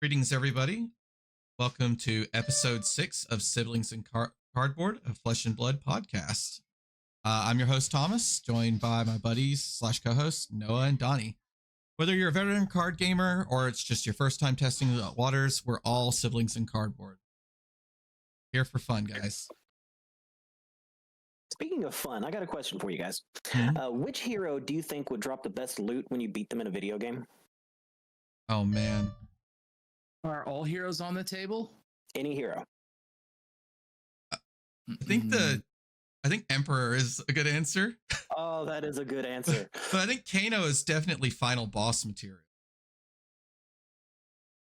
Greetings, everybody. Welcome to episode 6 of Siblings and Cardboard, a Flesh and Blood podcast. I'm your host, Thomas, joined by my buddies / co-hosts, Noah and Donnie. Whether you're a veteran card gamer or it's just your first time testing the waters, we're all siblings in cardboard. Here for fun, guys. Speaking of fun, I got a question for you guys. Mm-hmm. Which hero do you think would drop the best loot when you beat them in a video game? Oh, man. Are all heroes on the table? Any hero. I think Emperor is a good answer. Oh, that is a good answer. But I think Kano is definitely final boss material.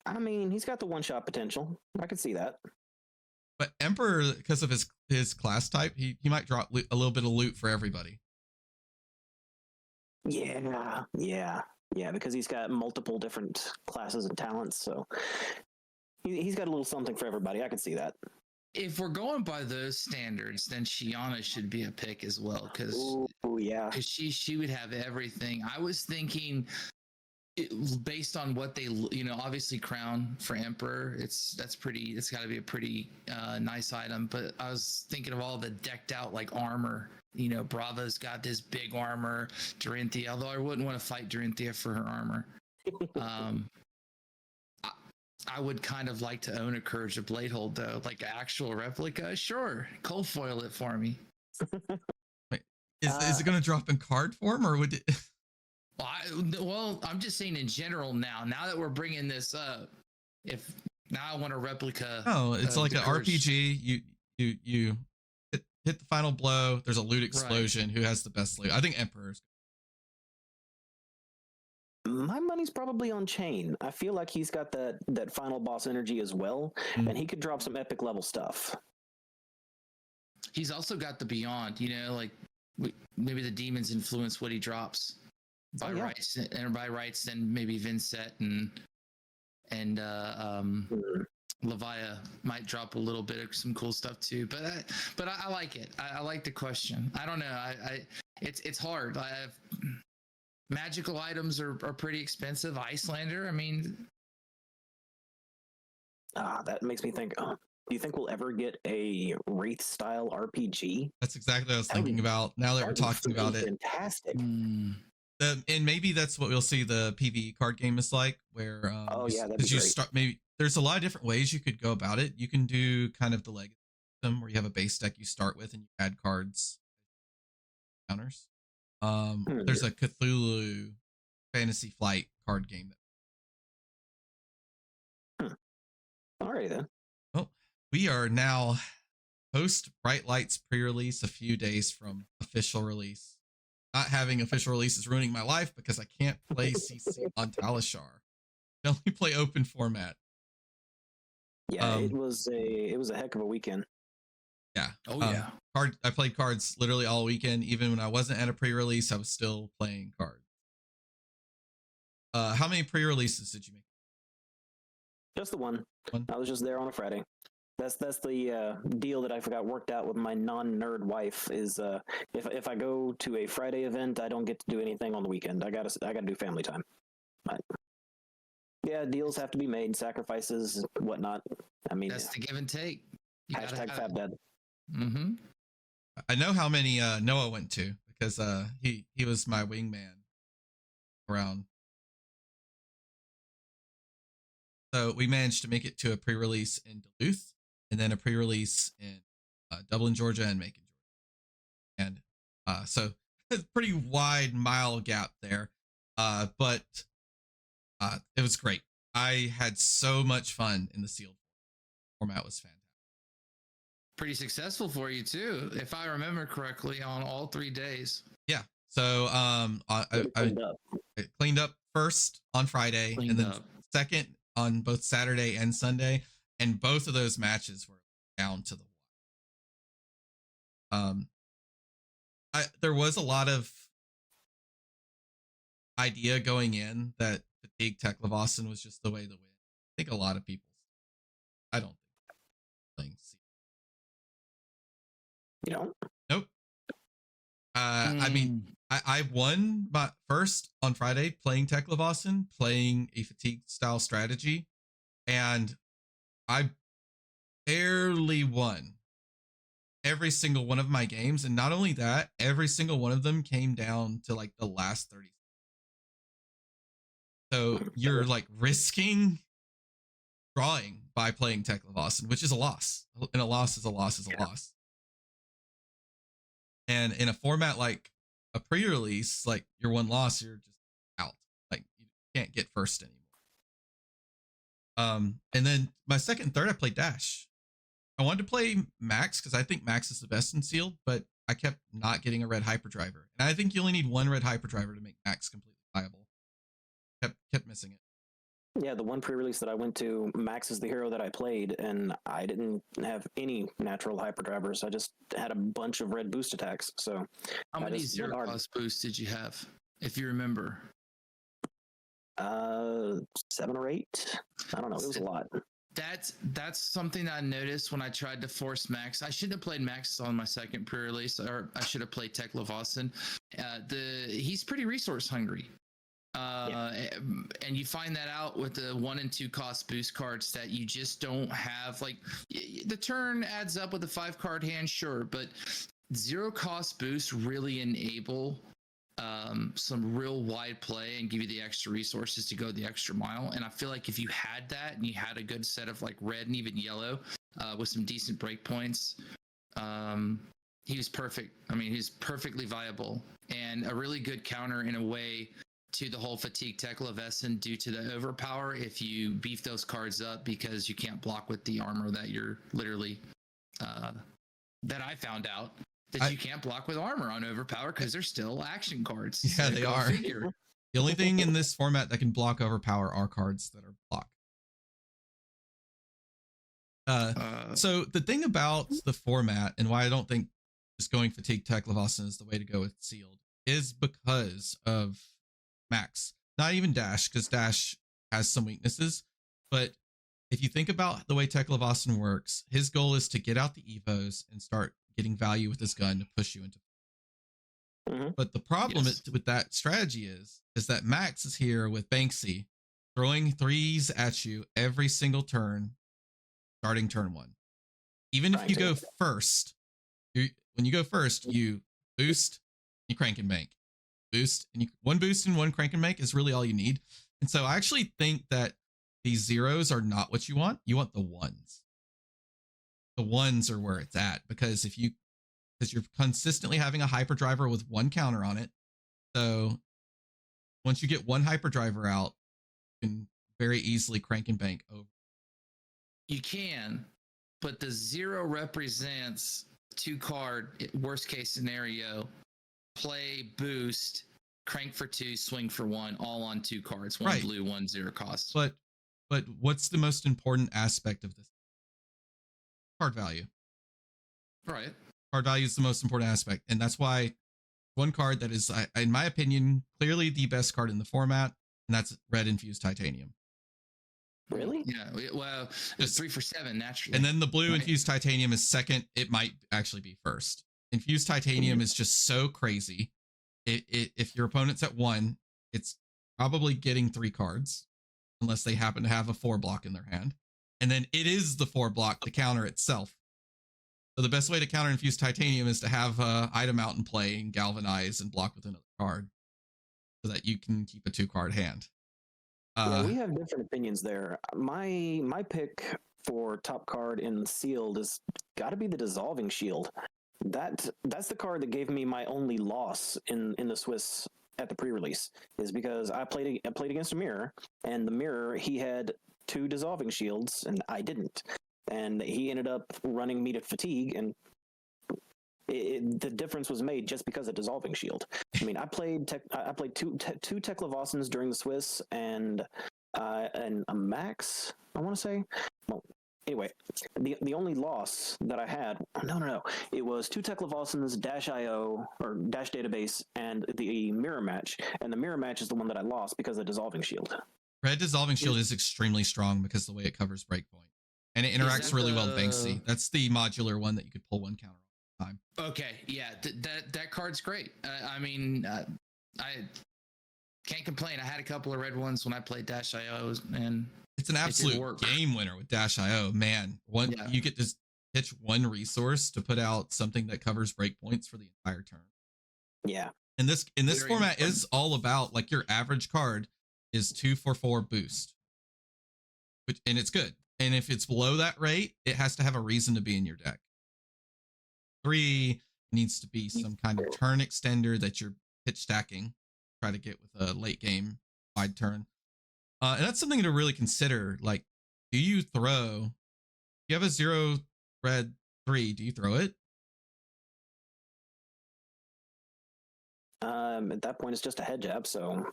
I mean, he's got the one-shot potential. I could see that. But Emperor, because of his class type, he might drop a little bit of loot for everybody. Yeah, because he's got multiple different classes and talents, so he's got a little something for everybody. I can see that. If we're going by those standards, then Shiana should be a pick as well, because she would have everything. I was thinking, based on what they, obviously Crown for Emperor, it's got to be a pretty nice item. But I was thinking of all the decked out like armor. Brava's got this big armor. Dorinthia, although I wouldn't want to fight Dorinthia for her armor. I would kind of like to own a Courage of Bladehold, though, like an actual replica. Sure, cold foil it for me. Wait, is it going to drop in card form, or would it? Well, I'm just saying in general now. Now that we're bringing this up, I want a replica. Oh, it's like an RPG. You hit the final blow. There's a loot explosion. Right. Who has the best loot? I think Emperor's. My money's probably on Chain. I feel like he's got that final boss energy as well, and he could drop some epic level stuff. He's also got the Beyond. Like maybe the demons influence what he drops. By rights, then maybe Vincent and Levia might drop a little bit of some cool stuff too. But I like it. I like the question. I don't know. It's hard. Magical items are pretty expensive. Icelander, I mean. That makes me think. Do you think we'll ever get a Wraith style RPG? That's exactly what I was thinking about. Now that we're talking about it, fantastic. And maybe that's what we'll see the PvE card game is like, where that'd be great. Maybe there's a lot of different ways you could go about it. You can do kind of the legacy system where you have a base deck you start with and you add cards counters. There's a Cthulhu Fantasy Flight card game. Alrighty then. Well, we are now post Bright Lights pre-release, a few days from official release. Not having official release is ruining my life because I can't play CC on Talishar. I only play open format. Yeah, it was a heck of a weekend. Yeah. Oh yeah. I played cards literally all weekend. Even when I wasn't at a pre-release, I was still playing cards. How many pre-releases did you make? Just the one. I was just there on a Friday. That's the deal that I forgot worked out with my non-nerd wife is if I go to a Friday event, I don't get to do anything on the weekend. I gotta do family time. But yeah, deals have to be made, sacrifices, whatnot. I mean, that's the give and take. Hashtag FabDad. Mm-hmm. I know how many Noah went to because he was my wingman around. So we managed to make it to a pre-release in Duluth, and then a pre-release in Dublin, Georgia, and Macon, Georgia. And so it's a pretty wide mile gap there. But it was great. I had so much fun in the sealed format. Was fantastic. Pretty successful for you too, if I remember correctly, on all 3 days. Yeah. So I cleaned up first on Friday, and then second on both Saturday and Sunday, and both of those matches were down to the wire. There was a lot of idea going in that Fatigue Tech Levosson was just the way to win. I think a lot of people. I don't think. You don't? Nope. I mean, I won my first on Friday playing Tech Levosson, playing a fatigue style strategy, and I barely won every single one of my games. And not only that, every single one of them came down to like the last 30. So you're like risking drawing by playing Tekla-Vossen, which is a loss. And a loss is a loss is a loss. And in a format like a pre-release, like your one loss, you're just out. Like you can't get first anymore. And then my second and third, I played Dash. I wanted to play Max because I think Max is the best in sealed, but I kept not getting a red hyperdriver. And I think you only need one red hyperdriver to make Max completely viable. Kept missing it. Yeah, the one pre-release that I went to, Max is the hero that I played, and I didn't have any natural hyperdrivers. I just had a bunch of red boost attacks. So how many zero cost boosts did you have, if you remember? 7 or 8. I don't know. It was a lot. That's something I noticed when I tried to force Max. I shouldn't have played Max on my second pre-release, or I should have played Tekla-Vossen. He's pretty resource hungry. And you find that out with the 1 and 2 cost boost cards that you just don't have. Like the turn adds up with a 5 card hand, sure, but 0 cost boosts really enable some real wide play and give you the extra resources to go the extra mile. And I feel like if you had that and you had a good set of like red and even yellow with some decent breakpoints, he was perfect. I mean, he's perfectly viable and a really good counter in a way to the whole fatigue Tekla-Vossen due to the overpower if you beef those cards up because you can't block with the armor that you're literally that I found out that you can't block with armor on overpower because they're still action cards. Yeah, so they are. The only thing in this format that can block overpower are cards that are blocked. So the thing about the format and why I don't think just going fatigue Tekla-Vossen is the way to go with sealed is because of Max. Not even Dash, because Dash has some weaknesses. But if you think about the way Tekla-Vossen works, his goal is to get out the evos and start getting value with his gun to push you into. But the problem with that strategy is that Max is here with Banksy throwing 3s at you every single turn, starting turn 1. Even if you go first, when you go first, you boost, you crank and bank. Boost, and one boost and one crank and bank is really all you need. And so I actually think that these 0s are not what you want. You want the 1s. The 1s are where it's at because you're consistently having a hyperdriver with 1 counter on it. So once you get 1 hyperdriver out, you can very easily crank and bank over. You can, but the 0 represents 2 card worst case scenario. Play, boost, crank for 2, swing for 1, all on 2 cards. 1 blue, 1 0 cost. But what's the most important aspect of this? Card value. Right. Card value is the most important aspect. And that's why one card that is, in my opinion, clearly the best card in the format, and that's red infused titanium. Really? Yeah. Well, it's 3 for 7 naturally. And then the blue infused titanium is second. It might actually be first. Infused titanium is just so crazy. If your opponent's at 1, it's probably getting 3 cards unless they happen to have a 4 block in their hand. And then it is the 4 block to counter itself. So the best way to counter infused titanium is to have item out and play and galvanize and block with another card so that you can keep a 2 card hand. Yeah, we have different opinions there. My pick for top card in sealed is got to be the Dissolving Shield. That's the card that gave me my only loss in the Swiss at the pre-release, is because I played against a mirror, and the mirror, he had 2 Dissolving Shields and I didn't, and he ended up running me to fatigue, and the difference was made just because of Dissolving Shield. I mean, I played two Tekla-Vossens during the Swiss and a Max, I want to say. Well, anyway, the only loss that I had, no, it was 2 Tekla-Vossens, Dash.io, or Dash Database, and the mirror match. And the mirror match is the one that I lost because of Dissolving Shield. Red Dissolving Shield is extremely strong because of the way it covers breakpoint. And it interacts really well with Banksy. That's the modular one that you could pull 1 counter all the time. Okay, yeah, that card's great. I mean, I can't complain. I had a couple of red ones when I played Dash.io, and It's an absolute game winner with Dash.io. Man, you get to pitch one resource to put out something that covers breakpoints for the entire turn. Yeah. And this format is all about, like, your average card is 2/4 boost, and it's good. And if it's below that rate, it has to have a reason to be in your deck. 3 needs to be some kind of turn extender that you're pitch stacking, try to get with a late game wide turn. And that's something to really consider. Like, do you have a 0 red 3, do you throw it? At that point, it's just a head jab, so...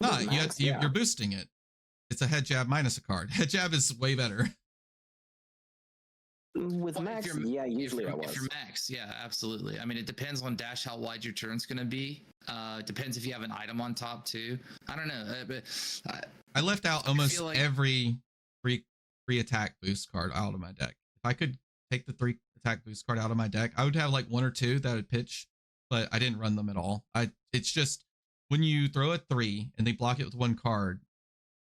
No, you're boosting it. It's a head jab minus a card. Head jab is way better. With max, usually I was. If you're max, yeah, absolutely. I mean, it depends on Dash how wide your turn's going to be. Depends if you have an item on top, too. I don't know. But I left out almost every free attack boost card out of my deck. If I could take the 3 attack boost card out of my deck, I would have like 1 or 2 that would pitch, but I didn't run them at all. It's just when you throw a 3 and they block it with 1 card,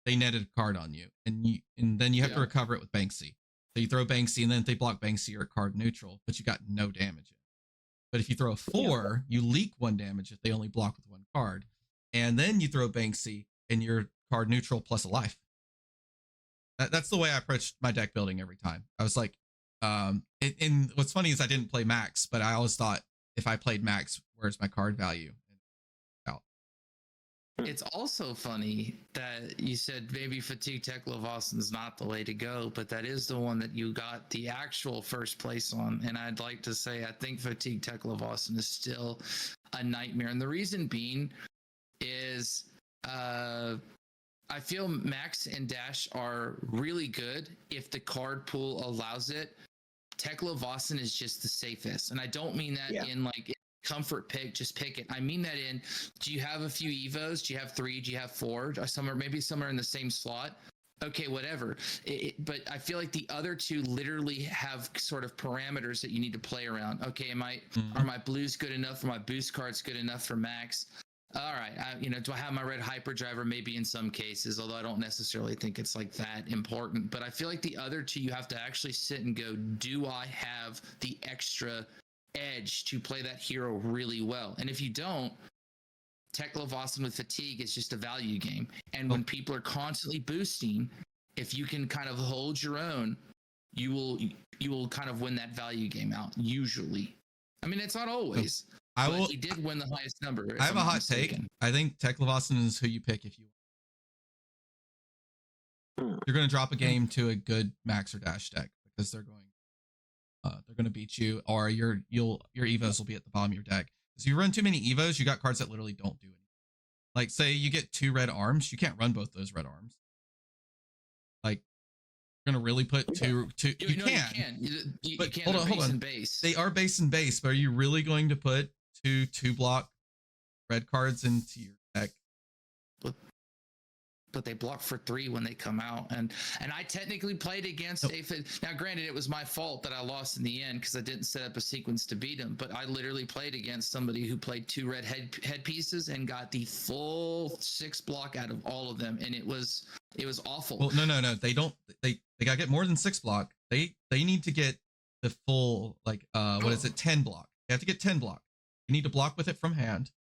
they netted a card on you, and then you have to recover it with Banksy. So you throw Banksy, and then if they block Banksy, you're card neutral, but you got no damage. But if you throw a 4, you leak 1 damage if they only block with 1 card, and then you throw Banksy, and you're card neutral plus a life. That's the way I approached my deck building every time. I was like, and what's funny is I didn't play max, but I always thought, if I played max, where's my card value? It's also funny that you said maybe Fatigue Tekla-Vossen is not the way to go, but that is the one that you got the actual first place on. And I'd like to say I think Fatigue Tekla-Vossen is still a nightmare. And the reason being is I feel Max and Dash are really good if the card pool allows it. Tekla-Vossen is just the safest. And I don't mean that in like comfort pick, just pick it. I mean that in, do you have a few Evos? Do you have 3? Do you have 4? Maybe some are in the same slot. Okay, whatever. But I feel like the other 2 literally have sort of parameters that you need to play around. Okay, are my blues good enough? Are my boost cards good enough for max? All right, do I have my red hyperdriver? Maybe in some cases, although I don't necessarily think it's like that important. But I feel like the other 2, you have to actually sit and go, do I have the extra edge to play that hero really well? And if you don't, Tekla-Vossen with Fatigue is just a value game. And when people are constantly boosting, if you can kind of hold your own, you will kind of win that value game out, usually. I mean, it's not always. He did win the highest number. I have a hot take. I think Tekla-Vossen is who you pick if you're going to drop a game to a good max or dash deck, because they're going to beat you, or your Evos will be at the bottom of your deck. Because if you run too many Evos, you got cards that literally don't do anything. Like, say you get 2 red arms, you can't run both those red arms. Like, you're gonna really put two. You can. You but can't. Hold on. Base. They are base and base, but are you really going to put 2 block red cards into your deck? But they block for 3 when they come out, and I technically played against now granted it was my fault that I lost in the end because I didn't set up a sequence to beat him, but I literally played against somebody who played 2 red head pieces and got the full 6 block out of all of them, and it was awful. Well, no, they don't. They gotta get more than 6 block. They need to get the full, like, 10 block. You have to get 10 block. You need to block with it from hand,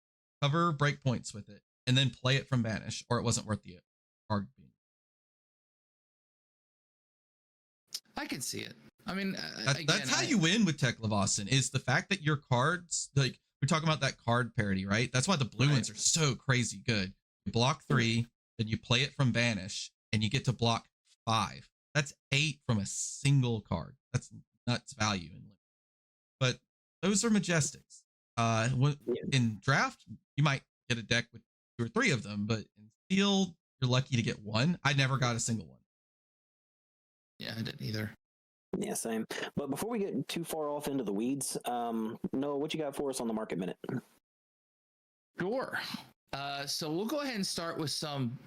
cover breakpoints with it, and then play it from banish, or it wasn't worth the card being. I can see it. I mean, that's how you win with Tekla-Vossen, is the fact that your cards, like, we're talking about that card parity, right? That's why the blue ones are so crazy good. You block 3, then you play it from banish, and you get to block 5. That's 8 from a single card. That's nuts value. But those are Majestics. In draft, you might get a deck with 2 or 3 of them, but in Steel, you're lucky to get 1. I never got a single one. Yeah, I didn't either. Yeah, same. But before we get too far off into the weeds, Noah, what you got for us on the market minute? Sure. So we'll go ahead and start with some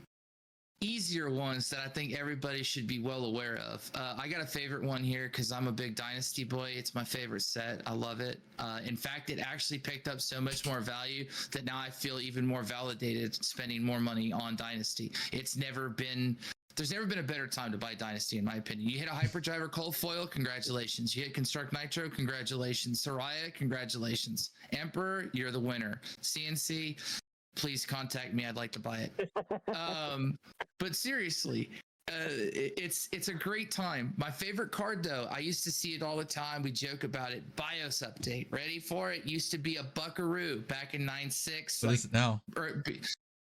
easier ones that I think everybody should be well aware of. I got a favorite one here because I'm a big Dynasty boy. It's my favorite set. I love it. In fact, it actually picked up so much more value that now I feel even more validated spending more money on Dynasty. It's never been there's never been a better time to buy Dynasty, in my opinion. You hit a Hyperdrive or Cold Foil, congratulations. You hit Construct Nitro, congratulations. Soraya, congratulations. Emperor, you're the winner. CNC, please contact me. I'd like to buy it. But seriously, it's a great time. My favorite card, though, I used to see it all the time. We joke about it. BIOS update. Ready for it? Used to be a buckaroo back in 9.6. What is it now?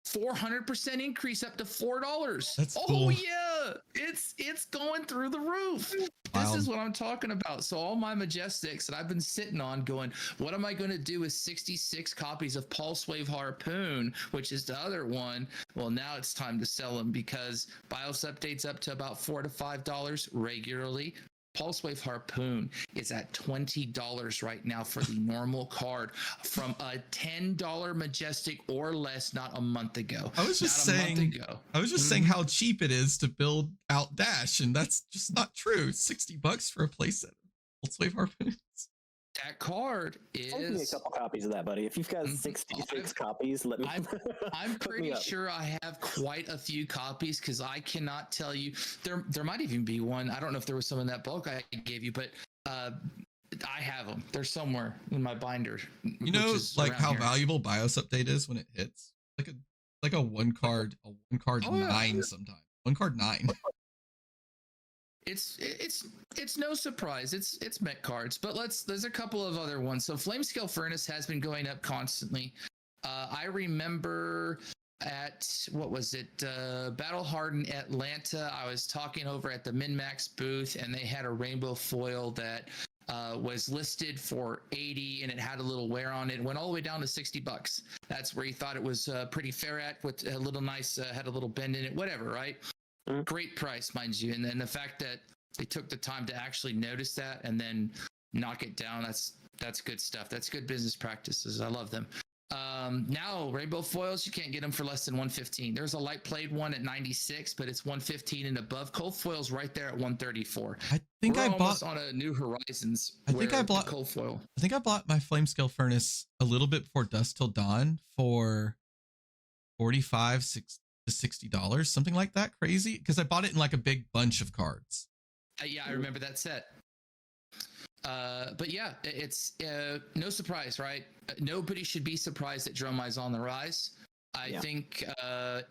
400% increase up to $4. That's cool. Oh yeah, it's going through the roof. This is what I'm talking about. So all my Majestics that I've been sitting on going, what am I going to do with 66 copies of Pulse Wave Harpoon, which is the other one? Well, now it's time to sell them because BIOS updates up to about $4 to $5 regularly. Pulse Wave Harpoon is at $20 right now for the normal card from a $10 Majestic or less not a month ago. I was just saying how cheap it is to build out Dash, and that's just not true. $60 for a playset of Pulse Wave Harpoons. That card is. Give me a couple copies of that, buddy. If you've got 66 copies, let me. I'm pretty sure I have quite a few copies because I cannot tell you. There might even be one. I don't know if there was some in that bulk I gave you, but I have them. They're somewhere in my binder. You know, like how here. Valuable BIOS update is when it hits. Like a one card 9 sometimes. One card 9. It's no surprise. It's mech cards, but there's a couple of other ones. So Flamescale Furnace has been going up constantly. I remember at what was it, Battle Hardened Atlanta. I was talking over at the MinMax booth, and they had a rainbow foil that was listed for $80, and it had a little wear on it. It went all the way down to $60. That's where he thought it was pretty fair at, with a little nice, had a little bend in it, whatever, right? Great price, mind you. And then the fact that they took the time to actually notice that and then knock it down, that's good stuff. That's good business practices. I love them. Now rainbow foils, you can't get them for less than $115. There's a light played one at $96, but it's $115 and above. Cold foils right there at $134. I think We're I almost bought on a New Horizons. I think I bought cold foil. I think I bought my Flamescale Furnace a little bit before Dusk Till Dawn for $45 to $60, something like that. Crazy, because I bought it in like a big bunch of cards. Yeah, I remember that set. But yeah, it's no surprise, right? Nobody should be surprised that Dromide's on the rise. I think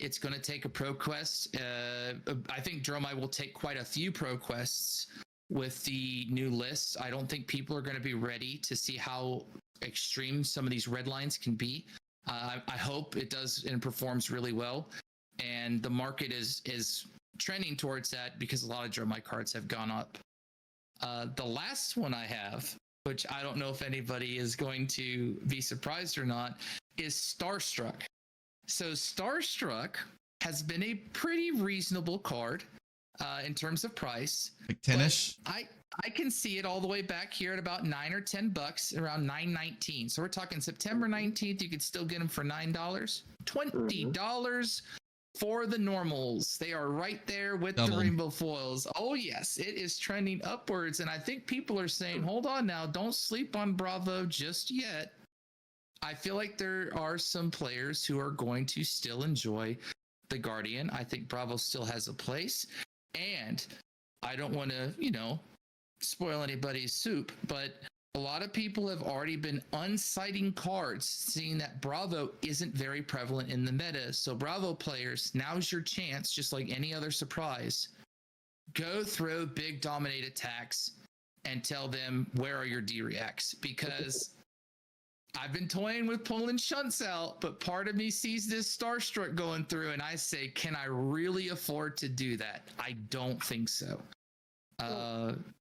it's going to take a Pro Quest. I think Dromide will take quite a few Pro Quests with the new lists. I don't think people are going to be ready to see how extreme some of these red lines can be. I hope it does and performs really well. And the market is trending towards that because a lot of Dromide cards have gone up. The last one I have, which I don't know if anybody is going to be surprised or not, is Starstruck. So Starstruck has been a pretty reasonable card in terms of price. Like 10-ish? I can see it all the way back here at about $9 or $10, around $9.19. So we're talking September 19th. You could still get them for $9, $20 for the normals. They are right there with the rainbow foils. Oh yes, it is trending upwards, and I think people are saying, "Hold on now, don't sleep on Bravo just yet." I feel like there are some players who are going to still enjoy the Guardian. I think Bravo still has a place, and I don't want to, spoil anybody's soup, but a lot of people have already been unsighting cards, seeing that Bravo isn't very prevalent in the meta. So Bravo players, now's your chance, just like any other surprise. Go throw big dominate attacks and tell them, where are your D-reacts? Because I've been toying with pulling shunts out, but part of me sees this Starstruck going through, and I say, can I really afford to do that? I don't think so.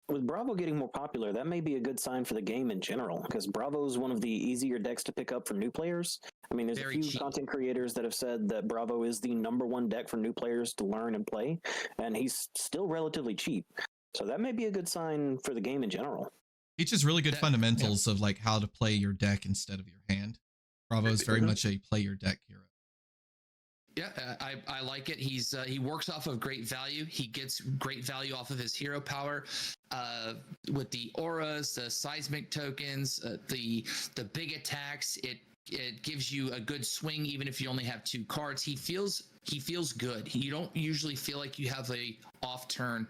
With Bravo getting more popular, that may be a good sign for the game in general, because Bravo is one of the easier decks to pick up for new players. I mean, there's a few content creators that have said that Bravo is the #1 deck for new players to learn and play, and he's still relatively cheap. So that may be a good sign for the game in general. Teaches really good fundamentals of like how to play your deck instead of your hand. Bravo is very much a play your deck hero. Yeah, I like it. He works off of great value. He gets great value off of his hero power with the auras, the seismic tokens, the big attacks. It gives you a good swing, even if you only have 2 cards. He feels good. You don't usually feel like you have a off turn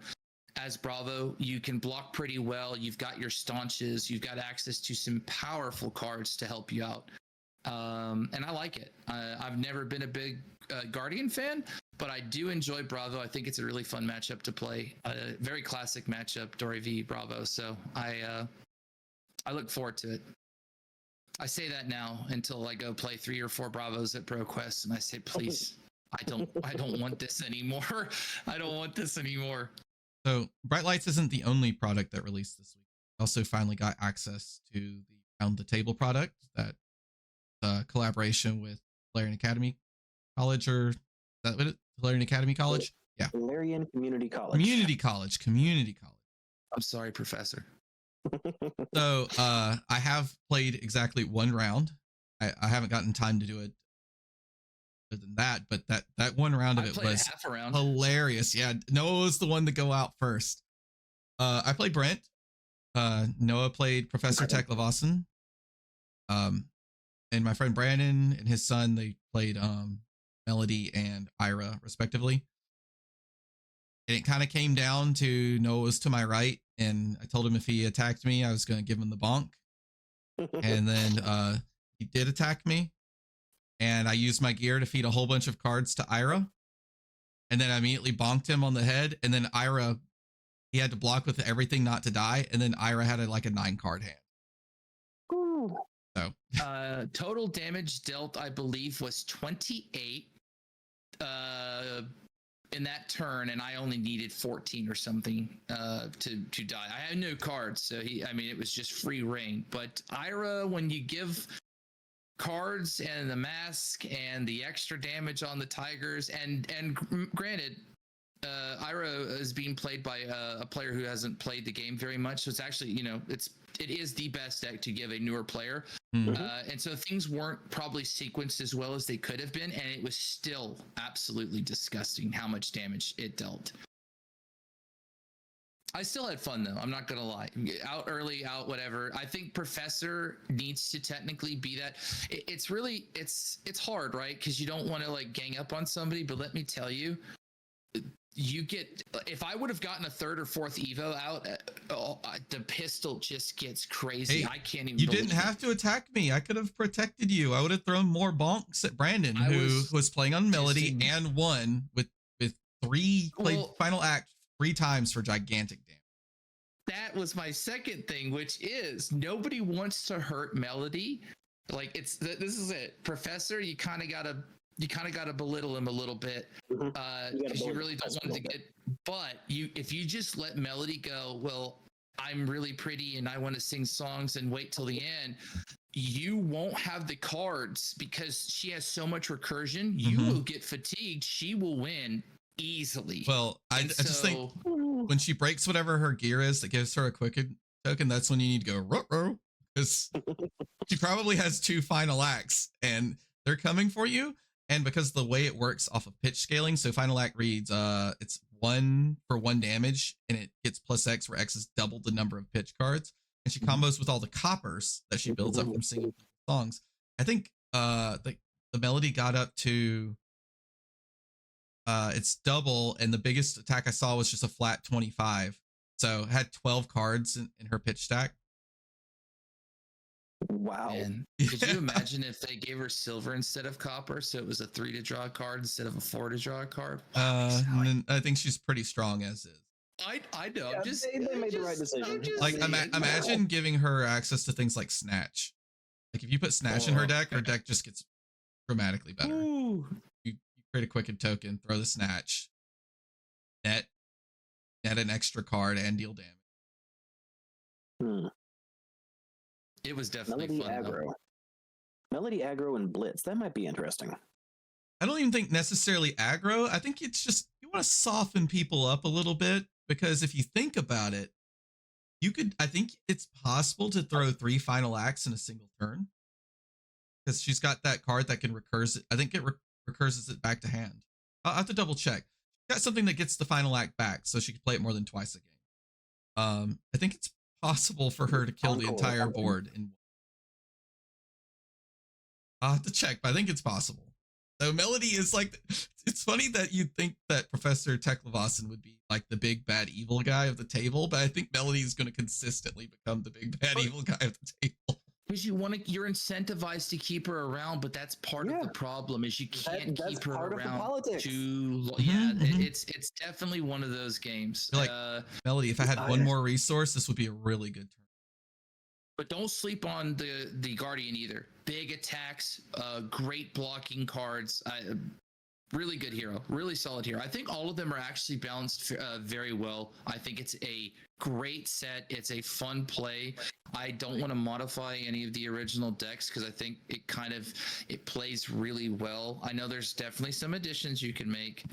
as Bravo. You can block pretty well. You've got your staunches. You've got access to some powerful cards to help you out. And I like it. I've never been a big Guardian fan, but I do enjoy Bravo. I think it's a really fun matchup to play. Very classic matchup, Dory v Bravo. So I look forward to it. I say that now until I go play 3 or 4 Bravos at ProQuest, and I say, please, I don't want this anymore. I don't want this anymore. So Bright Lights isn't the only product that released this week. We also finally got access to the Round the Table product that collaboration with Valerian Academy College, or is that what it? Valerian Academy College? Yeah. Valerian Community College. Community College. I'm sorry, Professor. So I have played exactly 1 round. I haven't gotten time to do it other than that, but that 1 round of it was hilarious. Yeah, Noah was the one to go out first. I played Brent. Noah played Professor Teklevossen. And my friend Brandon and his son, they played Melody and Ira respectively. And it kind of came down to Noah was to my right, and I told him if he attacked me, I was going to give him the bonk. And then he did attack me, and I used my gear to feed a whole bunch of cards to Ira. And then I immediately bonked him on the head, and then Ira, he had to block with everything not to die, and then Ira had a 9-card hand. Ooh. So total damage dealt, I believe, was 28 in that turn, and I only needed 14 or something to die. I had no cards, so it was just free reign. But Ira, when you give cards and the mask and the extra damage on the Tigers, and granted, Ira is being played by a player who hasn't played the game very much, so it's actually, it is the best deck to give a newer player. And so things weren't probably sequenced as well as they could have been, and it was still absolutely disgusting how much damage it dealt. I still had fun though, I'm not gonna lie. Out early, out whatever. I think Professor needs to technically be that. It's really it's hard, right? Because you don't want to gang up on somebody, but let me tell you, if I would have gotten a 3rd or 4th Evo out, the pistol just gets crazy. Hey, I can't even. You didn't have to attack me. I could have protected you. I would have thrown more bonks at Brandon, who was playing on Melody and won with 3 played final act 3 times for gigantic damage. That was my second thing, which is nobody wants to hurt Melody. This is it, Professor. You kind of gotta belittle him a little bit because you really don't want to get. But if you just let Melody go, well, I'm really pretty and I want to sing songs and wait till the end, you won't have the cards because she has so much recursion. You will get fatigued. She will win easily. Well, I just think when she breaks whatever her gear is that gives her a quick token, that's when you need to go ruh-roh, because she probably has 2 final acts and they're coming for you. And because the way it works off of pitch scaling, so final act reads it's 1 for 1 damage, and it gets plus X, where X is double the number of pitch cards, and she combos with all the coppers that she builds up from singing songs. I think the Melody got up to it's double, and the biggest attack I saw was just a flat 25. So had 12 cards in her pitch stack. Wow. Man, could you imagine if they gave her silver instead of copper, so it was a 3 to draw a card instead of a 4 to draw a card? I think she's pretty strong as is. I know. Yeah, they made the right decision. Imagine giving her access to things like Snatch. If you put Snatch in her deck just gets dramatically better. Ooh. You create a quicken token, throw the Snatch, net an extra card, and deal damage. It was definitely Melody fun. aggro. Melody aggro and blitz. That might be interesting. I don't even think necessarily aggro. I think it's just you want to soften people up a little bit, because if you think about it, I think it's possible to throw 3 final acts in a single turn, because she's got that card that can recurse it. I think it recurses it back to hand. I'll have to double check. She's got something that gets the final act back, so she can play it more than twice a game. I think it's possible for her to kill the entire board in I'll have to check, but I think it's possible. So Melody is like, it's funny that you'd think that Professor Teklevossen would be like the big bad evil guy of the table, but I think Melody is going to consistently become the big bad evil guy of the table. Because you're incentivized to keep her around, but that's part of the problem is you can't keep her around too. It's definitely one of those games. Like Melody, if I had one more resource, this would be a really good turn. But don't sleep on the Guardian either. Big attacks, great blocking cards. Really good hero, really solid hero. I think all of them are actually balanced very well. I think it's a great set. It's a fun play. I don't want to modify any of the original decks because I think it plays really well. I know there's definitely some additions you can make.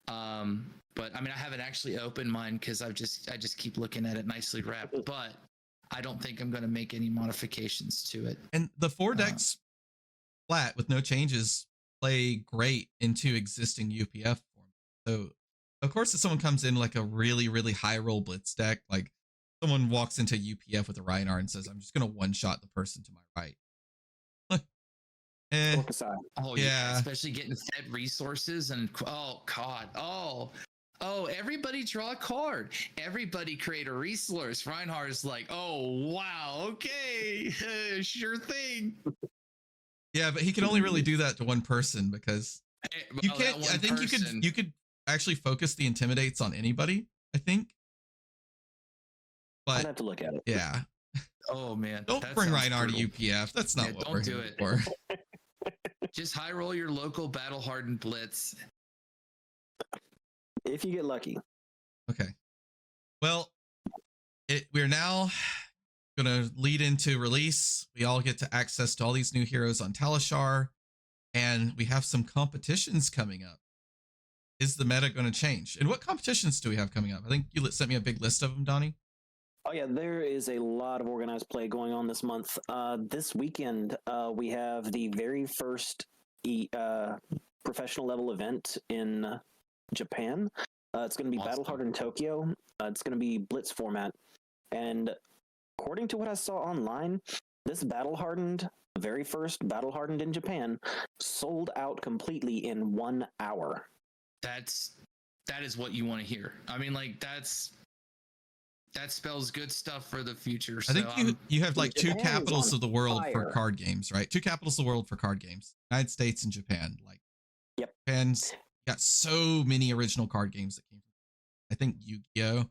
But I mean, I haven't actually opened mine because I just keep looking at it nicely wrapped. But I don't think I'm going to make any modifications to it. And the 4 decks flat with no changes play great into existing UPF form. So, of course, if someone comes in like a really, really high roll blitz deck, like someone walks into UPF with a Reinhardt and says, I'm just going to one-shot the person to my right. Oh, yeah. Especially getting fed resources and, oh, God. Oh, everybody draw a card. Everybody create a resource. Reinhardt is like, oh, wow, okay, sure thing. Yeah, but he can only really do that to one person because you can't. I think you could actually focus the intimidates on anybody. I think, but I'd have to look at it. Yeah. Oh man, don't bring Reinhardt to UPF. That's not what we're doing for. Just high roll your local battle hardened blitz. If you get lucky. Okay. Well, we're now going to lead into release. We all get to access to all these new heroes on Talishar, and we have some competitions coming up. Is the meta going to change? And what competitions do we have coming up? I think you sent me a big list of them, Donnie. Oh yeah, there is a lot of organized play going on this month. This weekend, we have the very first professional level event in Japan. It's going to be Battle Hardened Tokyo. It's going to be Blitz format. And according to what I saw online, this Battle Hardened, the very first Battle Hardened in Japan, sold out completely in 1 hour. That is what you want to hear. I mean, like that spells good stuff for the future. I think you have like two capitals of the world for card games, right? Two capitals of the world for card games: United States and Japan. Like, yep, Japan's got so many original card games that came from. I think Yu-Gi-Oh,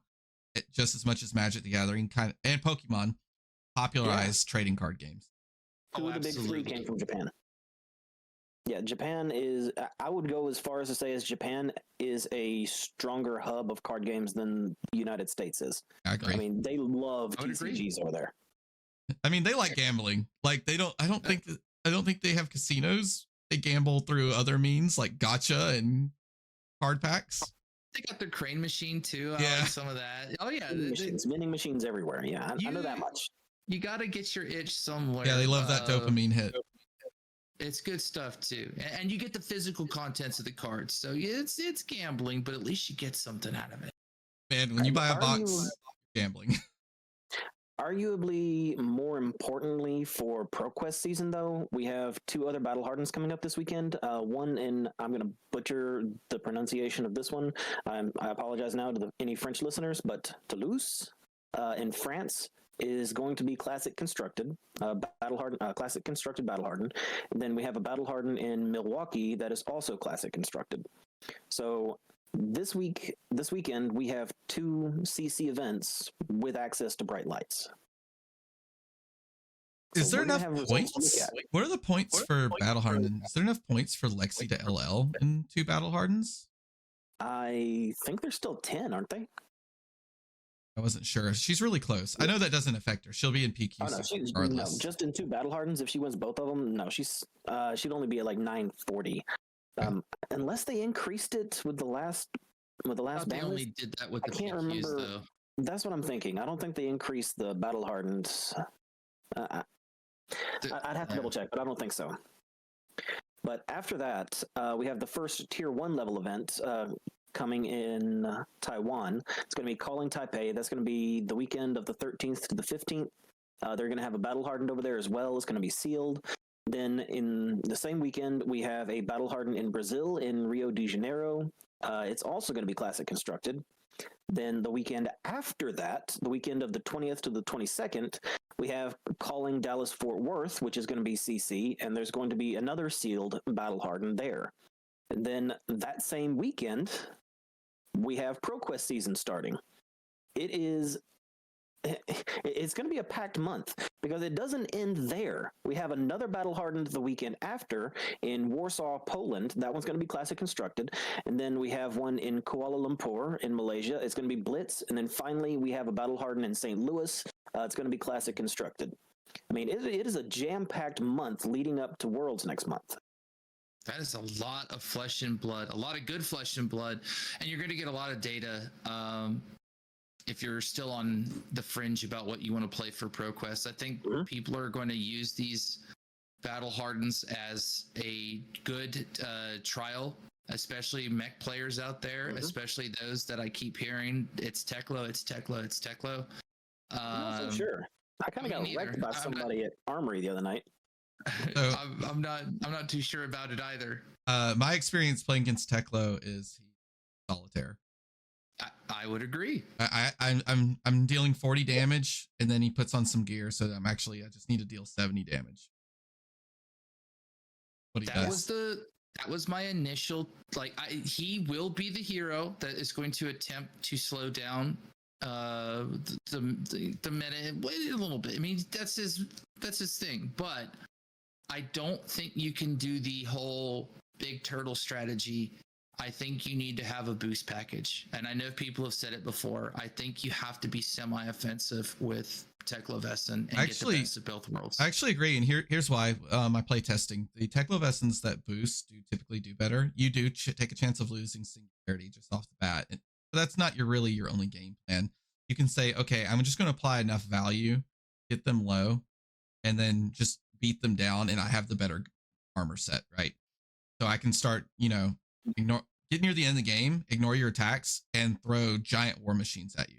just as much as Magic the Gathering, and Pokemon popularized trading card games. Two of the big three came from Japan. Yeah, Japan is, I would go as far as to say as Japan is a stronger hub of card games than the United States is. I agree. I mean, they love TCGs over there. I mean, they like gambling. Like I don't think they have casinos. They gamble through other means like gacha and card packs. They got their crane machine too. I like some of that. Oh yeah. Vending machines everywhere. Yeah, I know that much. You got to get your itch somewhere. Yeah, they love that dopamine hit. It's good stuff too, and you get the physical contents of the cards. So it's gambling, but at least you get something out of it. Man, when you buy a box, gambling. Arguably more importantly for ProQuest season, though, we have two other Battle Hardens coming up this weekend. One in, I'm going to butcher the pronunciation of this one. I apologize now to any French listeners, but Toulouse in France is going to be Classic Constructed, Classic Constructed Battle Harden. And then we have a Battle Harden in Milwaukee that is also Classic Constructed. So this weekend, we have two CC events with access to bright lights. Is there enough points? What are the points for Battle Harden? Is there enough points for Lexi to LL in two Battle Hardens? I think there's still 10, aren't they? I wasn't sure. She's really close. I know that doesn't affect her. She'll be in PQ regardless. No, just in two Battle Hardens. If she wins both of them, no, she'd only be at like 940. Okay. Unless they increased it with the last ban. They only did that with the I can't PQs, remember. though. That's what I'm thinking. I don't think they increased the Battle Hardens. I'd have to double check, but I don't think so. But after that, we have the first Tier 1 level event coming in Taiwan. It's going to be Calling Taipei. That's going to be the weekend of the 13th to the 15th. They're going to have a Battle Hardened over there as well. It's going to be sealed. Then in the same weekend, we have a Battle Hardened in Brazil in Rio de Janeiro. It's also going to be classic constructed. Then the weekend after that, the weekend of the 20th to the 22nd, we have Calling Dallas Fort Worth, which is going to be CC, and there's going to be another sealed Battle Hardened there. And then that same weekend, we have ProQuest season starting. It's going to be a packed month because it doesn't end there. We have another Battle Hardened the weekend after in Warsaw, Poland. That one's going to be classic constructed. And then we have one in Kuala Lumpur in Malaysia. It's going to be Blitz. And then finally, we have a Battle Hardened in St. Louis. It's going to be classic constructed. I mean, it is a jam-packed month leading up to Worlds next month. That is a lot of flesh and blood, a lot of good flesh and blood, and you're going to get a lot of data. If you're still on the fringe about what you want to play for ProQuest, I think people are going to use these Battle Hardens as a good trial, especially mech players out there, especially those that I keep hearing, it's Teklo, it's Teklo, it's Teklo. I'm not so sure. I kind of got wrecked by somebody at Armory the other night. I'm not too sure about it either. My experience playing against Teklo is solitaire. I would agree. I'm dealing 40 damage, and then he puts on some gear, so I just need to deal 70 damage. That was my initial he will be the hero that is going to attempt to slow down the meta a little bit. I mean, that's his thing, but I don't think you can do the whole big turtle strategy. I think you need to have a boost package. And I know people have said it before. I think you have to be semi-offensive with Teklo Vesson and get the best of both worlds. I actually agree. And here's why. My play testing, the Teklo Vessons that boost typically do better. You do take a chance of losing singularity just off the bat. But that's not really your only game plan. You can say, okay, I'm just going to apply enough value, get them low, and then just beat them down, and I have the better armor set, right? So I can start, get near the end of the game, ignore your attacks, and throw giant war machines at you.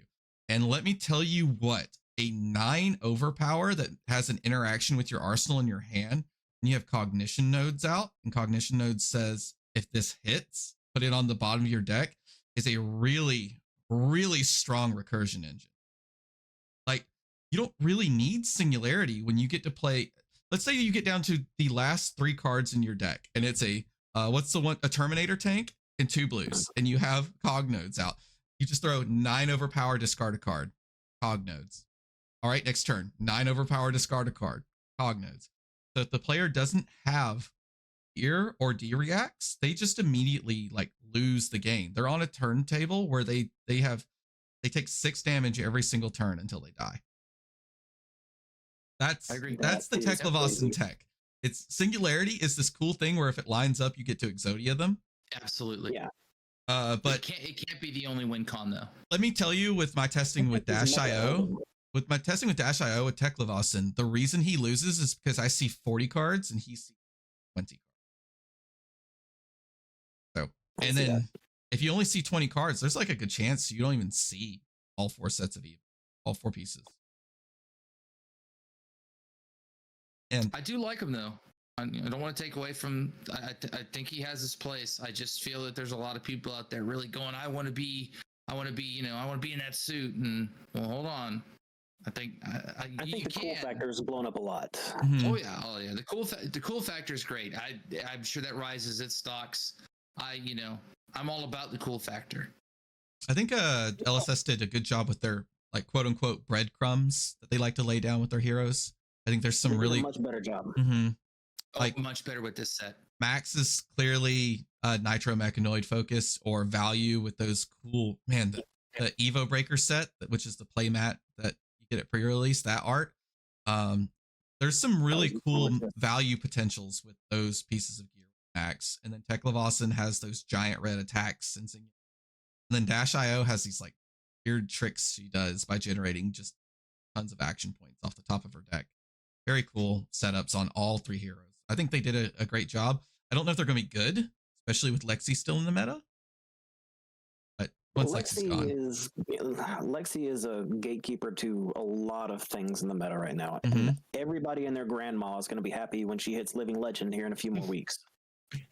And let me tell you what, a 9 overpower that has an interaction with your arsenal in your hand, and you have cognition nodes out, and cognition nodes says, if this hits, put it on the bottom of your deck, is a really, really strong recursion engine. Like, you don't really need singularity when you get to play. Let's say you get down to the last 3 cards in your deck, and it's a Terminator tank and 2 blues, and you have cog nodes out. You just throw 9 overpower, discard a card, cog nodes. All right, next turn, 9 overpower, discard a card, cog nodes. So if the player doesn't have ear or D reacts, they just immediately lose the game. They're on a turntable where they take 6 damage every single turn until they die. That's the Teklo Vesson tech. It's singularity is this cool thing where if it lines up, you get to Exodia them. Absolutely. Yeah. But it can't be the only win con though. Let me tell you, with my testing with Dash.io, with Teklo Vesson, the reason he loses is because I see 40 cards and he sees 20 cards. So, and then if you only see 20 cards, there's a good chance you don't even see all 4 sets of evil, all 4 pieces. And I do like him though. I don't want to take away from. I think he has his place. I just feel that there's a lot of people out there really going, I want to be in that suit. And well, hold on. I think the cool factor has blown up a lot. Mm-hmm. Oh yeah. The cool factor is great. I'm sure that rises its stocks. I'm all about the cool factor. I think LSS did a good job with their quote unquote breadcrumbs that they like to lay down with their heroes. I think there's some really much better job. Mm-hmm. Much better with this set. Max is clearly Nitro Mechanoid focus or value with those cool, the Evo Breaker set, which is the playmat that you get at pre-release, that art. There's some really cool value potentials with those pieces of gear with Max. And then Teklo Vesson has those giant red attacks. And then Dash.io has these weird tricks she does by generating just tons of action points off the top of her deck. Very cool setups on all 3 heroes. I think they did a great job. I don't know if they're going to be good, especially with Lexi still in the meta. But once Lexi's gone. Lexi is a gatekeeper to a lot of things in the meta right now. Mm-hmm. And everybody and their grandma is going to be happy when she hits Living Legend here in a few more weeks.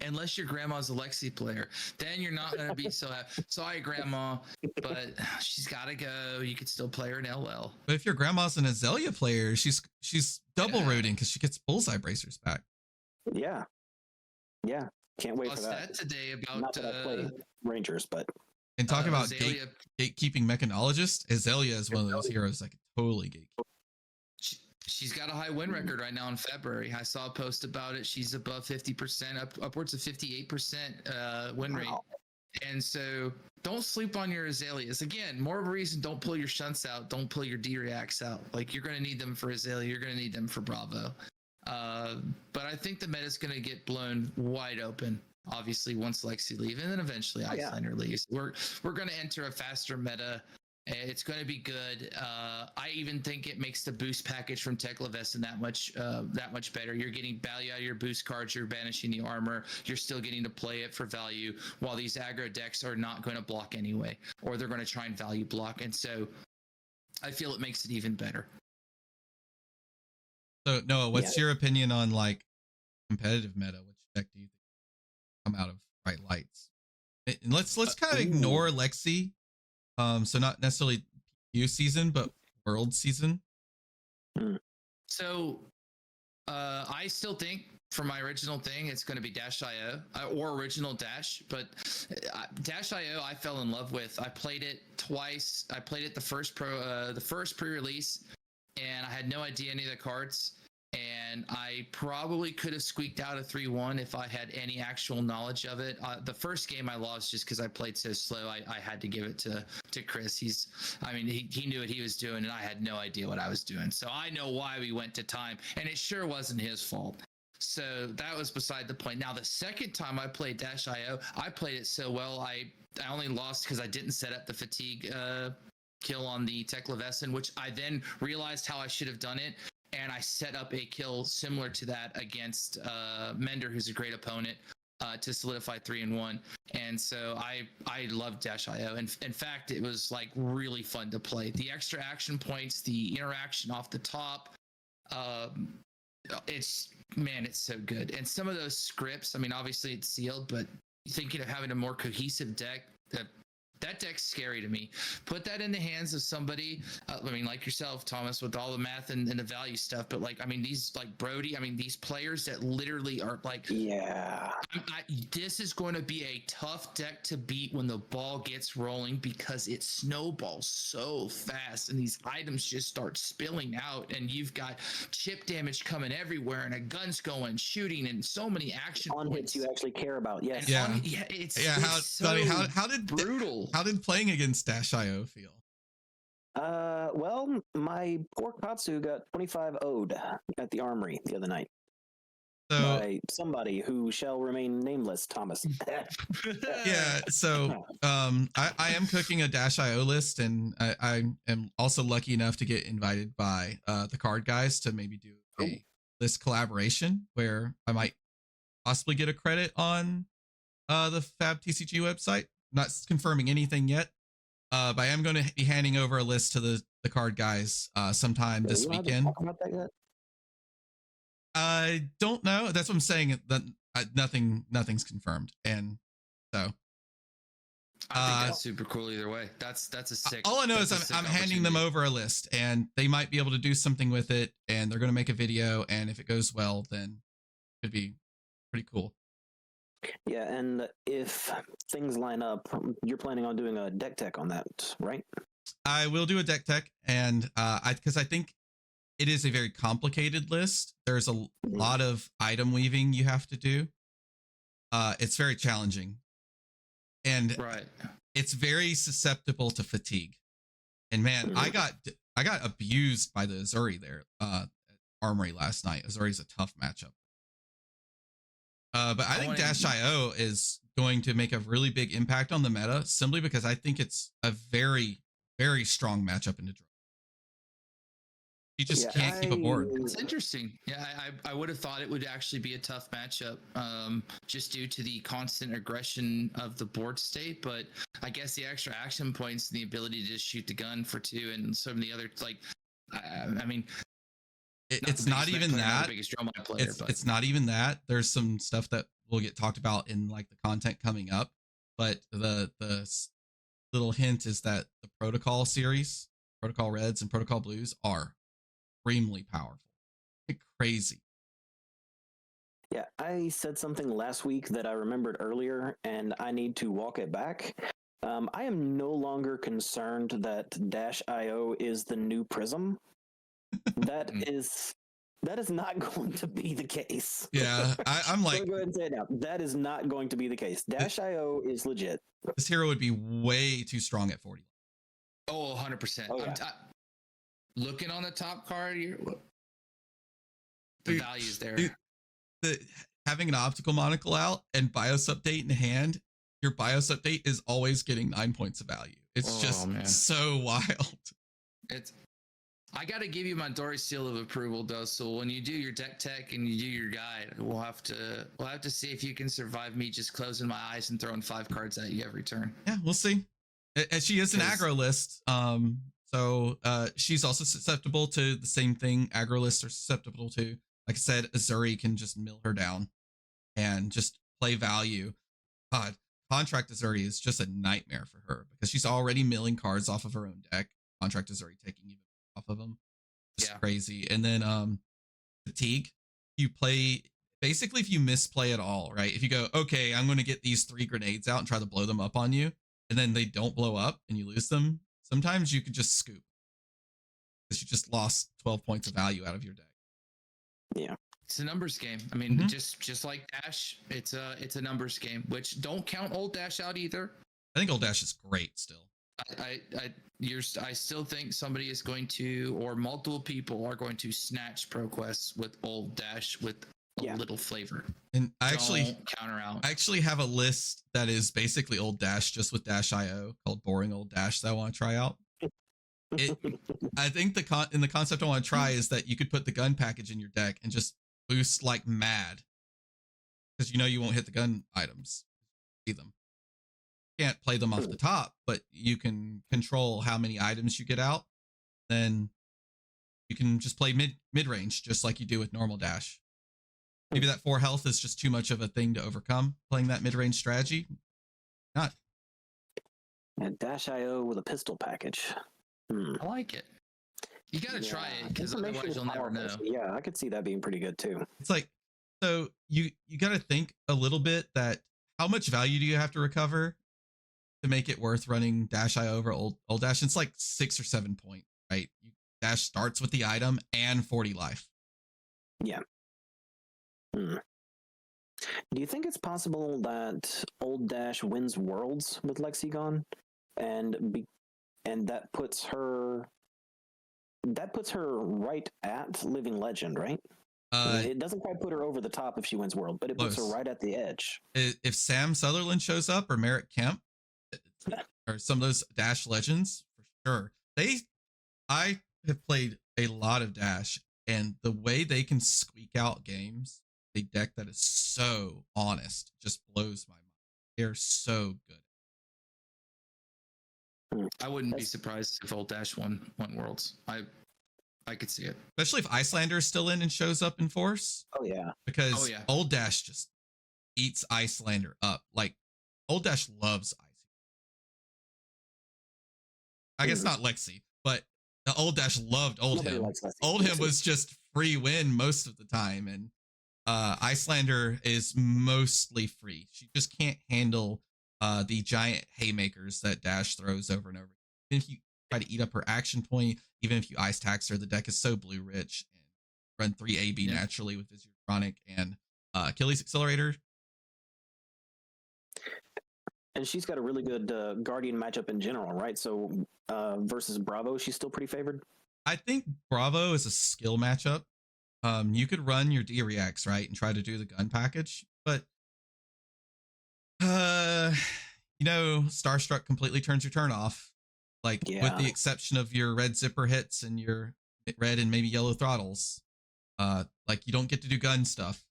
Unless your grandma's a Lexi player, then you're not going to be so happy. Sorry, grandma, but she's got to go. You could still play her in LL. But if your grandma's an Azalea player, she's double rooting because she gets bullseye bracers back. Yeah. Can't wait for that. Today about not that I play Rangers, but and talking about gatekeeping mechanologist, Azalea is one of those heroes that can totally gatekeep. She's got a high win record right now in February. I saw a post about it. She's above 50%, upwards of 58% win rate. And so don't sleep on your Azaleas. Again, more of a reason, don't pull your shunts out. Don't pull your D-Reacts out. Like, you're going to need them for Azalea. You're going to need them for Bravo. But I think the meta is going to get blown wide open, obviously, once Lexi leaves, and then eventually Icelander leaves. We're going to enter a faster meta. It's going to be good. I even think it makes the boost package from Teclavescent that much better. You're getting value out of your boost cards. You're banishing the armor. You're still getting to play it for value, while these aggro decks are not going to block anyway, or they're going to try and value block. And so I feel it makes it even better. So Noah, what's your opinion on like competitive meta? Which deck do you think come out of Bright Lights? And let's kind of ignore Lexi. So not necessarily PU season, but world season. So I still think for my original thing, it's going to be Dash.io or original Dash, but Dash.io I fell in love with. I played it twice. I played it the first pre-release, and I had no idea any of the cards. And I probably could have squeaked out a 3-1 if I had any actual knowledge of it. The first game I lost just because I played so slow. I had to give it to Chris. He knew what he was doing, and I had no idea what I was doing. So I know why we went to time, and it sure wasn't his fault. So that was beside the point. Now, the second time I played Dash.io, I played it so well, I only lost because I didn't set up the fatigue kill on the Teclavescent, which I then realized how I should have done it. And I set up a kill similar to that against Mender, who's a great opponent, to solidify 3-1. And so I love Dash.io. And in fact, it was like really fun to play. The extra action points, the interaction off the top, it's so good. And some of those scripts, I mean, obviously it's sealed, but thinking of having a more cohesive deck, that deck's scary to me. Put that in the hands of somebody, like yourself, Thomas, with all the math and the value stuff. But these like Brody, these players that literally are like, this is going to be a tough deck to beat when the ball gets rolling, because it snowballs so fast and these items just start spilling out, and you've got chip damage coming everywhere and a gun's going, shooting, and so many action on points hits you actually care about. Yes. It's so how did brutal. How did playing against Dash.io feel? Well, my poor Katsu got 25 owed at the Armory the other night. By somebody who shall remain nameless, Thomas. Yeah, so I am cooking a Dash.io list, and I am also lucky enough to get invited by the card guys to maybe do a list collaboration where I might possibly get a credit on the Fab TCG website. Not confirming anything yet, but I am going to be handing over a list to the card guys sometime this weekend. Talk about that yet? I don't know. That's what I'm saying. That nothing's confirmed, and so I think that's super cool either way. That's a sick. All I know is I'm handing them over a list, and they might be able to do something with it, and they're going to make a video, and if it goes well, then it could be pretty cool. Yeah, and if things line up, you're planning on doing a deck tech on that, right? I will do a deck tech, and because I think it is a very complicated list. There's a lot of item weaving you have to do. It's very challenging, and it's very susceptible to fatigue. And man, I got abused by the Azuri there at Armory last night. Azuri's a tough matchup. But I think Dash.io is going to make a really big impact on the meta, simply because I think it's a very, very strong matchup in the draw. You just can't keep a board. It's interesting. Yeah, I would have thought it would actually be a tough matchup, just due to the constant aggression of the board state. But I guess the extra action points and the ability to just shoot the gun for 2 and some of the other, like, I mean, it's not even that. It's not even that. There's some stuff that will get talked about in like the content coming up, but the little hint is that the Protocol series, Protocol Reds and Protocol Blues, are extremely powerful. Crazy. Yeah, I said something last week that I remembered earlier, and I need to walk it back. I am no longer concerned that Dash.io is the new Prism. That is not going to be the case. Yeah, I'm like, go ahead and say it now. That is not going to be the case. Dash.io is legit. This hero would be way too strong at 40. Oh, 100%. Oh, yeah. Looking on the top card here, the value's there. Having an optical monocle out and BIOS update in hand, your BIOS update is always getting 9 points of value. It's so wild. I got to give you my Dory seal of approval, though. So when you do your deck tech and you do your guide, we'll have to see if you can survive me just closing my eyes and throwing 5 cards at you every turn. Yeah, we'll see. And she is an aggro list. So she's also susceptible to the same thing aggro lists are susceptible to. Like I said, Azuri can just mill her down and just play value. God, Contract Azuri is just a nightmare for her because she's already milling cards off of her own deck. Contract Azuri taking even off of them. Just crazy. And then Fatigue, you play basically if you misplay at all, right? If you go, okay, I'm going to get these 3 grenades out and try to blow them up on you, and then they don't blow up and you lose them, sometimes you could just scoop because you just lost 12 points of value out of your deck. Yeah, it's a numbers game. I mean, just like Dash, it's a numbers game. Which don't count Old Dash out either. I think Old Dash is great still. I still think somebody is going to, or multiple people are going to snatch ProQuest with Old Dash with a little flavor. And I actually counter out. I actually have a list that is basically Old Dash just with Dash.io called Boring Old Dash that I want to try out. I think the concept I want to try is that you could put the gun package in your deck and just boost like mad because you won't hit the gun items. See them. You can't play them off the top, but you can control how many items you get out. Then you can just play mid range just like you do with normal Dash. Maybe that 4 health is just too much of a thing to overcome playing that mid range strategy. Not. And Dash.io with a pistol package. I like it. You got to try it because otherwise you'll never know. Yeah, I could see that being pretty good too. It's like, so you got to think a little bit that how much value do you have to recover to make it worth running Dash.io over Old Dash? It's like 6 or 7 points, right? Dash starts with the item and 40 life. Yeah. Do you think it's possible that Old Dash wins Worlds with Lexicon, and that puts her right at Living Legend, right? It doesn't quite put her over the top if she wins World, but it puts her right at the edge. If Sam Sutherland shows up or Merritt Kemp or some of those Dash legends, for sure. I have played a lot of Dash, and the way they can squeak out games, a deck that is so honest, just blows my mind. They're so good. I wouldn't be surprised if Old Dash won Worlds. I could see it. Especially if Icelander is still in and shows up in force. Oh, yeah. Because Old Dash just eats Icelander up. Like, Old Dash loves Ice. I guess not Lexi, but the Old Dash loved Old Him. Old Him was just free win most of the time. And Icelander is mostly free. She just can't handle the giant haymakers that Dash throws over and over. Even if you try to eat up her action point, even if you ice tax her, the deck is so blue rich and run 3 AB naturally with Viscronic and Achilles Accelerator. And she's got a really good Guardian matchup in general, right? So versus Bravo, she's still pretty favored. I think Bravo is a skill matchup. You could run your D-Reacts, right, and try to do the gun package, but Starstruck completely turns your turn off. Like with the exception of your red zipper hits and your red and maybe yellow throttles. Like you don't get to do gun stuff.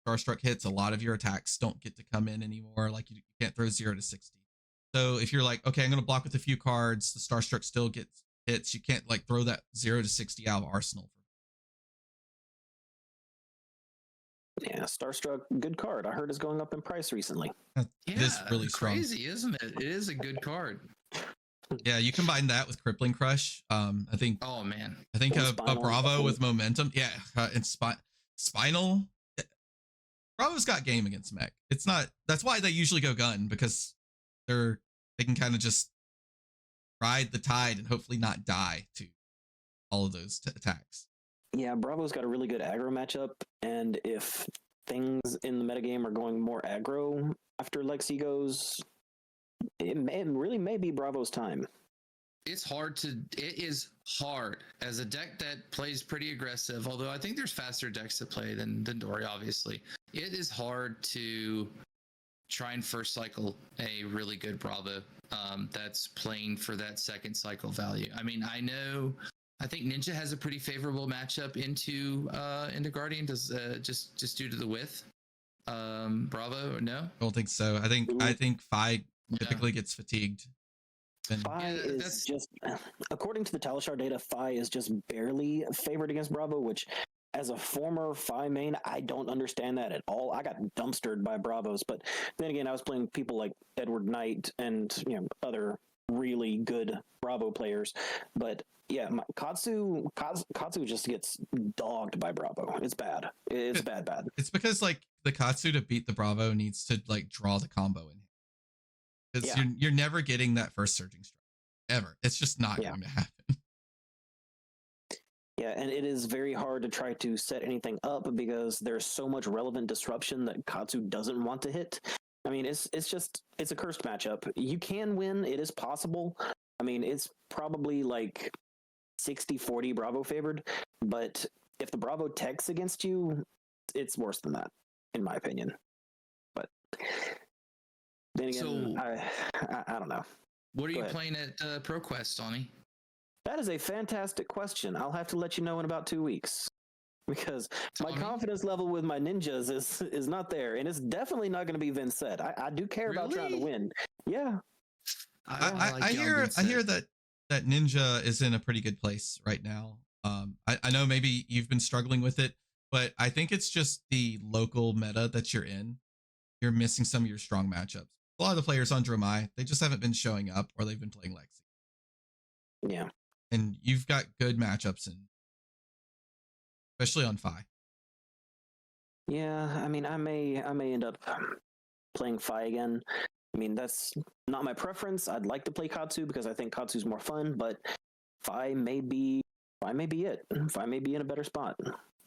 Starstruck hits, a lot of your attacks don't get to come in anymore. Like you can't throw 0 to 60. So if you're like, okay, I'm going to block with a few cards, the Starstruck still gets hits. You can't like throw that 0 to 60 out of arsenal. Yeah, Starstruck, good card. I heard it's going up in price recently. Yeah, it is really strong. Crazy, isn't it? It is a good card. Yeah, you combine that with Crippling Crush. I think. Oh man. I think a Bravo with momentum. Yeah, and Spinal. Bravo's got game against mech. It's not. That's why they usually go gun, because they can kind of just ride the tide and hopefully not die to all of those attacks. Yeah, Bravo's got a really good aggro matchup, and if things in the metagame are going more aggro after Lexi goes, it really may be Bravo's time. It is hard as a deck that plays pretty aggressive, although I think there's faster decks to play than Dory, obviously. It is hard to try and first cycle a really good Bravo that's playing for that second cycle value. I mean, I think Ninja has a pretty favorable matchup into Guardian, does just due to the width. Bravo, or no? I don't think so. I think Fi typically gets fatigued. Fi is just, according to the Talishar data, Fi is just barely favored against Bravo, which, as a former Fi main, I don't understand that at all. I got dumpstered by Bravos, but then again, I was playing people like Edward Knight and other really good Bravo players. But yeah, Katsu just gets dogged by Bravo. It's bad. It's bad. It's because like the Katsu to beat the Bravo needs to like draw the combo in. Because you're never getting that first surging strike ever. It's just not going to happen. Yeah, and it is very hard to try to set anything up because there's so much relevant disruption that Katsu doesn't want to hit. I mean, it's a cursed matchup. You can win. It is possible. I mean, it's probably like 60-40 Bravo favored, but if the Bravo techs against you, it's worse than that, in my opinion. But then again, I don't know. What are you playing at ProQuest, Sonny? That is a fantastic question. I'll have to let you know in about 2 weeks, because my confidence level with my ninjas is not there, and it's definitely not going to be Vincent. I do care about trying to win. Yeah. I hear that Ninja is in a pretty good place right now. I know maybe you've been struggling with it, but I think it's just the local meta that you're in. You're missing some of your strong matchups. A lot of the players on Dromai, they just haven't been showing up, or they've been playing Lexi. Yeah. And you've got good matchups, especially on Fi. Yeah, I mean, I may end up playing Fi again. I mean, that's not my preference. I'd like to play Katsu because I think Katsu's more fun, but Fi may be it. Fi may be in a better spot.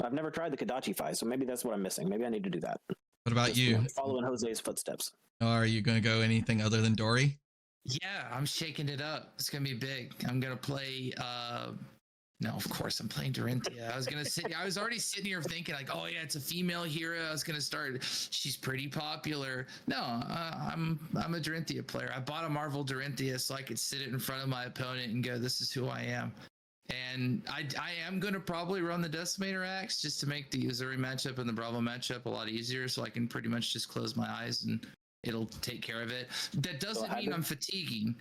I've never tried the Kadachi Fi, so maybe that's what I'm missing. Maybe I need to do that. What about you? Following Jose's footsteps. Are you going to go anything other than Dory? Yeah, I'm shaking it up. It's going to be big. I'm going to play... No, of course I'm playing Dorinthia. I was already sitting here thinking like, oh yeah, it's a female hero. I was going to start. She's pretty popular. No, I'm a Dorinthia player. I bought a Marvel Dorinthia so I could sit it in front of my opponent and go, this is who I am. And I am going to probably run the Decimator Axe just to make the Uzuri matchup and the Bravo matchup a lot easier, so I can pretty much just close my eyes and it'll take care of it. That doesn't mean I'm fatiguing.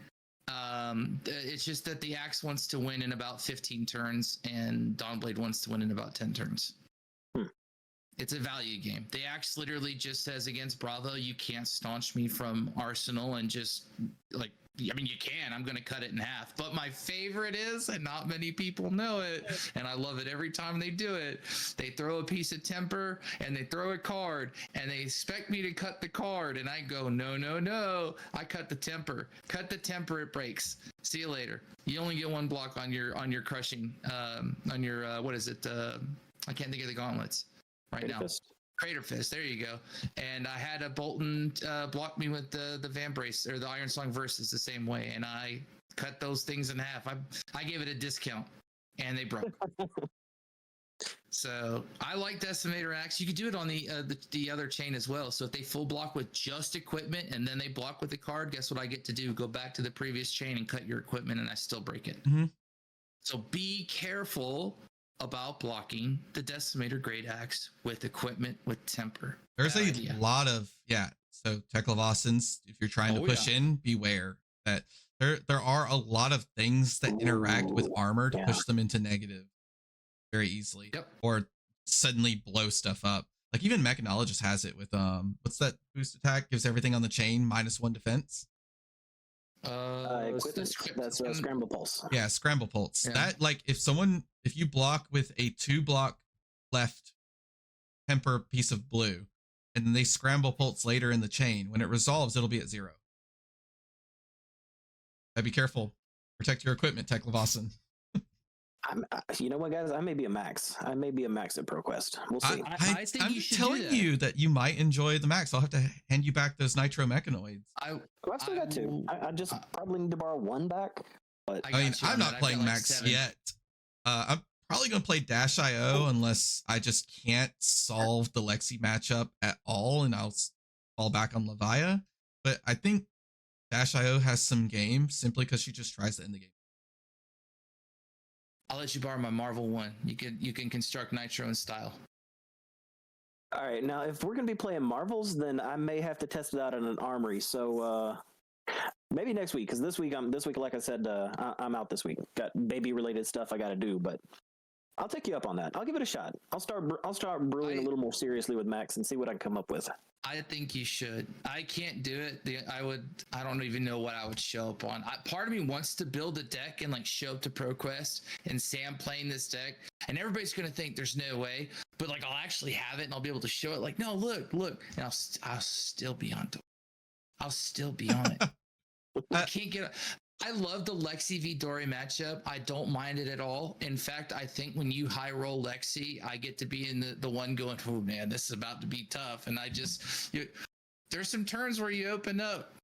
It's just that the Axe wants to win in about 15 turns and Dawnblade wants to win in about 10 turns. It's a value game. The Axe literally just says against Bravo, you can't staunch me from Arsenal, and just like, I mean, you can. I'm going to cut it in half. But my favorite is, and not many people know it, and I love it every time they do it, they throw a piece of temper and they throw a card and they expect me to cut the card. And I go, no. I cut the temper. Cut the temper, it breaks. See you later. You only get one block on your crushing, on your, what is it? I can't think of the gauntlets right now. Crater Fist, there you go. And I had a Bolton block me with the Van Brace, or the Iron Song Versus the same way, and I cut those things in half. I gave it a discount, and they broke. So I like Decimator Axe. You could do it on the other chain as well. So if they full block with just equipment and then they block with the card, guess what I get to do? Go back to the previous chain and cut your equipment, and I still break it. Mm-hmm. So be careful about blocking the Decimator Great Axe with equipment with temper. There's a lot of so Teklavasins, if you're trying to push in, beware that there are a lot of things that interact with armor to push them into negative very easily. Or suddenly blow stuff up. Like even Mechanologist has it with what's that boost attack? Gives everything on the chain -1 defense. That's Scramble Pulse. Yeah, Scramble Pulse. That if you block with a 2-block left temper piece of blue, and then they Scramble Pulse later in the chain, when it resolves, it'll be at 0. Be careful. Protect your equipment, Teklavasan. You know what, guys? I may be a max. I may be a max at ProQuest. We'll see. I think I'm you should telling you that you might enjoy the max. I'll have to hand you back those Nitro Mechanoids. I've still got 2. I just probably need to borrow 1 back. But I'm not playing max yet. I'm probably going to play Dash.io unless I just can't solve the Lexi matchup at all, and I'll fall back on Levia. But I think Dash.io has some game simply because she just tries to end the game. I'll let you borrow my Marvel one. You can construct Nitro in style. All right, now if we're gonna be playing Marvels, then I may have to test it out in an armory. So maybe next week, because this week, like I said, I'm out this week. Got baby related stuff I got to do, but I'll take you up on that. I'll give it a shot. I'll start brewing a little more seriously with Max and see what I can come up with. I think you should. I can't do it. I don't even know what I would show up on. Part of me wants to build a deck and like show up to ProQuest and say I'm playing this deck, and everybody's gonna think there's no way. But like I'll actually have it and I'll be able to show it. Like, no, look, and I'll still be on. I'll still be on it. I can't get. I love the Lexi v Dory matchup. I don't mind it at all. In fact, I think when you high roll Lexi, I get to be in the one going, oh man, this is about to be tough. And there's some turns where you open up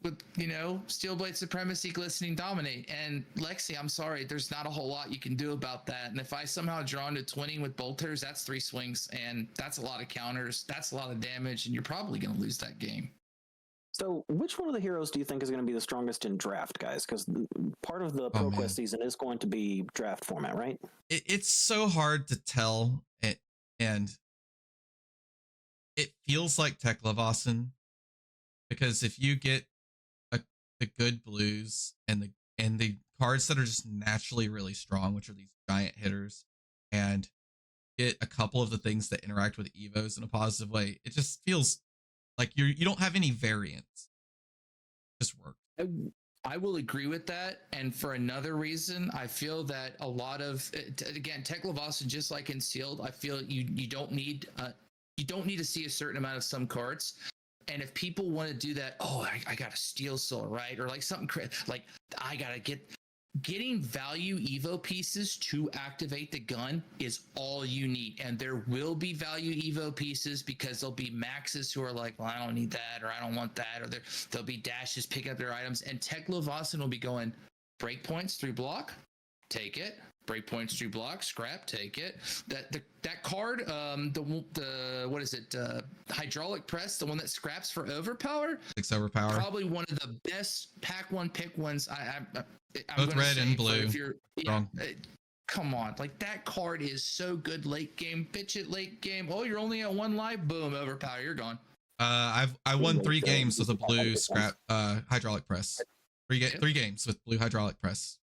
with, Steelblade Supremacy, Glistening Dominate. And Lexi, I'm sorry, there's not a whole lot you can do about that. And if I somehow draw into twinning with bolters, that's 3 swings, and that's a lot of counters. That's a lot of damage, and you're probably going to lose that game. So which one of the heroes do you think is going to be the strongest in draft, guys? Because part of the ProQuest season is going to be draft format, right? It's so hard to tell, and it feels like Teklavasan, because if you get the good blues and the cards that are just naturally really strong, which are these giant hitters, and get a couple of the things that interact with Evos in a positive way, it just feels like you don't have any variance. Just work. I will agree with that. And for another reason, I feel that a lot of, again, Teklavasan, just like in Sealed, I feel you don't need to see a certain amount of some cards. And if people want to do that, I got to Steel Soul, right? Or like something like I got to getting value Evo pieces to activate the gun is all you need. And there will be value Evo pieces because there'll be maxes who are like, well, I don't need that, or I don't want that, or there'll be dashes picking up their items. And Teklavasan will be going, breakpoints 3 block, take it. Breakpoints 3 block, scrap, take it. That card, the what is it? Hydraulic Press, the one that scraps for overpower. 6 overpower. Probably one of the best pack one pick ones. I'm both red and blue. Come on, like that card is so good late game. Pitch it late game. Oh, you're only at 1 life. Boom, overpower. You're gone. I won 3 games with a blue scrap hydraulic press. 3 games with blue hydraulic press.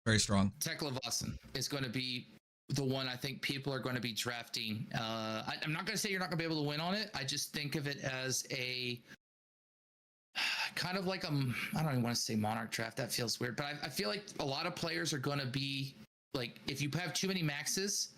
Very strong. Teklavasan is going to be the one I think people are going to be drafting. I'm not going to say you're not going to be able to win on it. I just think of it as a kind of like I don't even want to say Monarch draft. That feels weird, but I feel like a lot of players are going to be like, if you have too many maxes,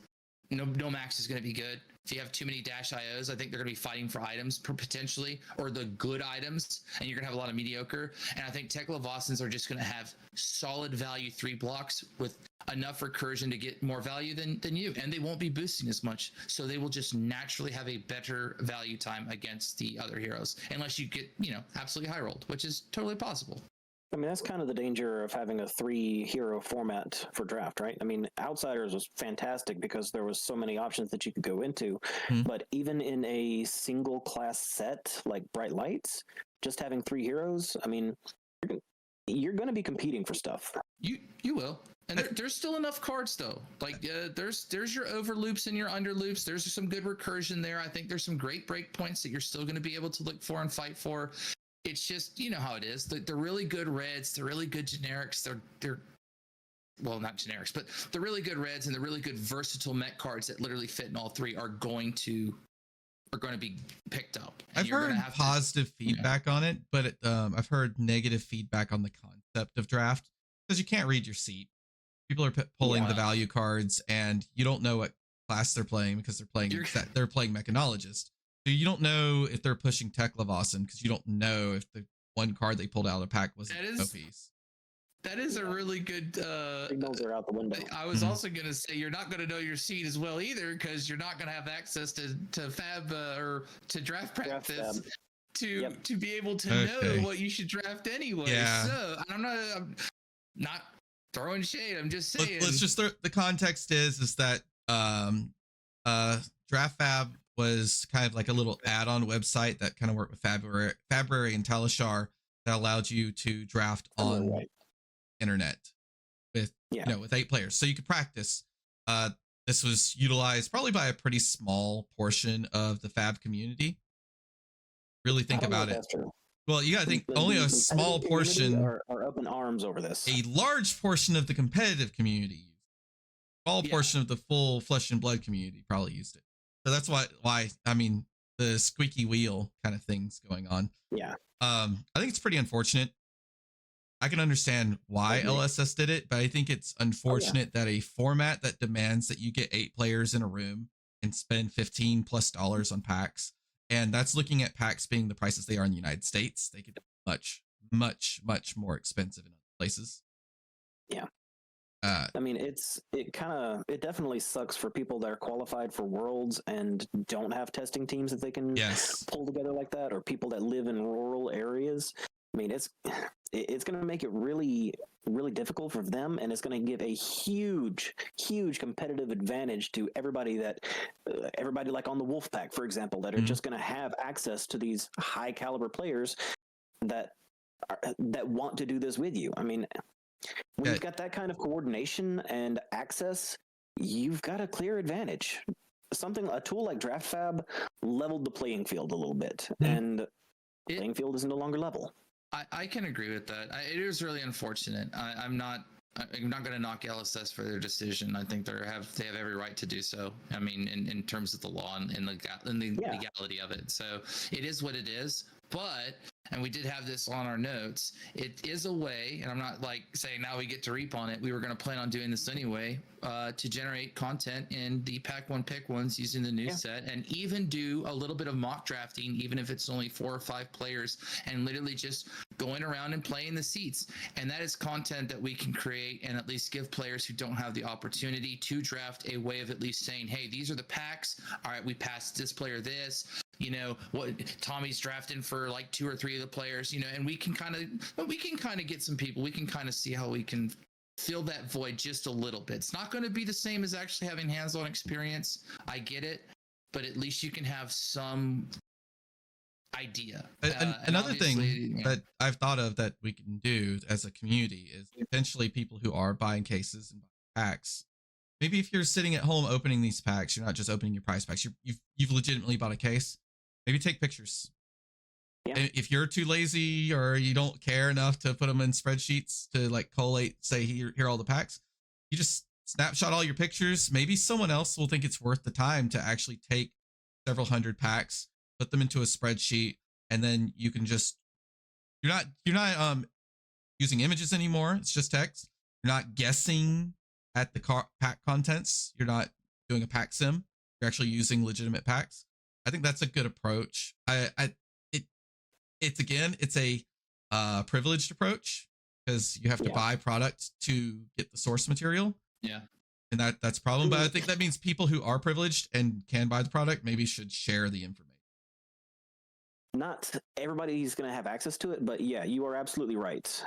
no max is going to be good. If you have too many dash IOs, I think they're going to be fighting for items potentially, or the good items, and you're going to have a lot of mediocre. And I think Teklavasans are just going to have solid value 3 blocks with enough recursion to get more value than you, and they won't be boosting as much. So they will just naturally have a better value time against the other heroes, unless you get, absolutely high rolled, which is totally possible. I mean, that's kind of the danger of having a 3-hero format for draft, right? I mean, Outsiders was fantastic because there was so many options that you could go into. But even in a single class set like Bright Lights, just having 3 heroes, I mean, you're going to be competing for stuff. You will. And there's still enough cards though. Like there's your over loops and your under loops. There's some good recursion there. I think there's some great break points that you're still going to be able to look for and fight for. It's just, you know how it is. They're really good reds. They're really good generics. They're well, not generics, but the really good reds and the really good versatile mech cards that literally fit in all three are going to be picked up. I've heard positive feedback on it, but I've heard negative feedback on the concept of draft because you can't read your seat. People are pulling the value cards, and you don't know what class they're playing because they're playing mechanologist. So you don't know if they're pushing Teklavossin because you don't know if the one card they pulled out of the pack was a piece. That is a really good signals are out the window. I was also going to say you're not going to know your seed as well either because you're not going to have access to Fab or to draft practice to be able to know what you should draft anyway. Yeah. So I'm not throwing shade. I'm just saying. Let's just the context is that Draft Fab was kind of like a little add-on website that kind of worked with Fabrary and Talishar that allowed you to draft on internet with with 8 players, so you could practice. This was utilized probably by a pretty small portion of the Fab community. Really think about it. Well, you gotta think only a small portion are up in arms over this. A large portion of the competitive community, small portion of the full Flesh and Blood community probably used it. So that's why I mean the squeaky wheel kind of things going on. Yeah. I think it's pretty unfortunate. I can understand why LSS did it, but I think it's unfortunate that a format that demands that you get 8 players in a room and spend $15+ on packs, and that's looking at packs being the prices they are in the United States. They could be much more expensive in other places. Yeah. I mean, it definitely sucks for people that are qualified for Worlds and don't have testing teams that they can pull together like that, or people that live in rural areas. I mean, it's going to make it really, really difficult for them, and it's going to give a huge competitive advantage to everybody like on the Wolf Pack, for example, that are just going to have access to these high caliber players that want to do this with you. I mean, when you've got that kind of coordination and access, you've got a clear advantage. A tool like Draft Fab leveled the playing field a little bit, and the playing field is no longer level. I can agree with that. It is really unfortunate. I'm not going to knock LSS for their decision. I think they have every right to do so. I mean, in terms of the law and the legality of it. So it is what it is. But, and we did have this on our notes, it is a way, and I'm not like saying now we get to reap on it. We were going to plan on doing this anyway, to generate content in the Pack 1 Pick 1s using the new set, and even do a little bit of mock drafting, even if it's only 4 or 5 players, and literally just going around and playing the seats. And that is content that we can create and at least give players who don't have the opportunity to draft a way of at least saying, hey, these are the packs. All right, we passed this player this. You know what, Tommy's drafting for like 2 or 3 of the players, and we can kind of get some people. We can kind of see how we can fill that void just a little bit. It's not going to be the same as actually having hands-on experience. I get it, but at least you can have some idea. Another thing that I've thought of that we can do as a community is potentially people who are buying cases and buying packs. Maybe if you're sitting at home opening these packs, you're not just opening your prize packs. You've legitimately bought a case. Maybe take pictures. Yeah. And if you're too lazy or you don't care enough to put them in spreadsheets to like collate, say here are all the packs, you just snapshot all your pictures. Maybe someone else will think it's worth the time to actually take several hundred packs, put them into a spreadsheet, and then you can just you're not using images anymore. It's just text. You're not guessing at the pack contents. You're not doing a pack sim. You're actually using legitimate packs. I think that's a good approach. It's a privileged approach because you have to buy product to get the source material. Yeah. And that's a problem. But I think that means people who are privileged and can buy the product maybe should share the information. Not everybody's going to have access to it, but yeah, you are absolutely right.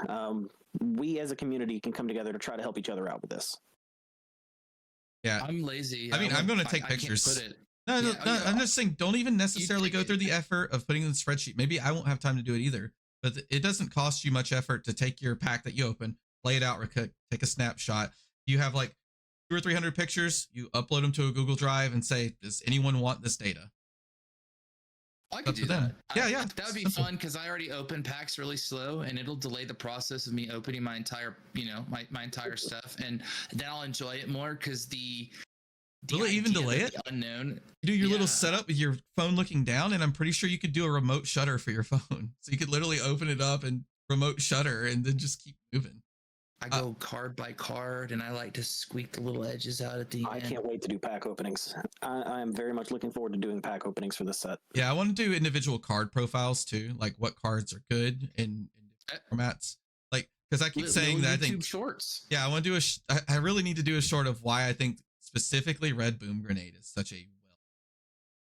We as a community can come together to try to help each other out with this. Yeah. I'm lazy. I mean, I'm going to take pictures. No, I'm just saying, don't even necessarily go through the effort of putting in the spreadsheet. Maybe I won't have time to do it either. but it doesn't cost you much effort to take your pack that you open, play it out, take a snapshot. You have like 200 or 300 pictures. You upload them to a Google Drive and say, "Does anyone want this data?" I could do that. Yeah. That would be fun because I already open packs really slow, and it'll delay the process of me opening my entire, my entire stuff, and then I'll enjoy it more because will it even delay it? Unknown. You do your little setup with your phone looking down, and I'm pretty sure you could do a remote shutter for your phone, so you could literally open it up and remote shutter, and then just keep moving. I go card by card, and I like to squeak the little edges out at the end. I can't wait to do pack openings. I am very much looking forward to doing pack openings for this set. Yeah, I want to do individual card profiles too, like what cards are good in formats. Like, because I keep saying that I think shorts. Yeah, I want to do I really need to do a short of why I think specifically Red Boom Grenade is such a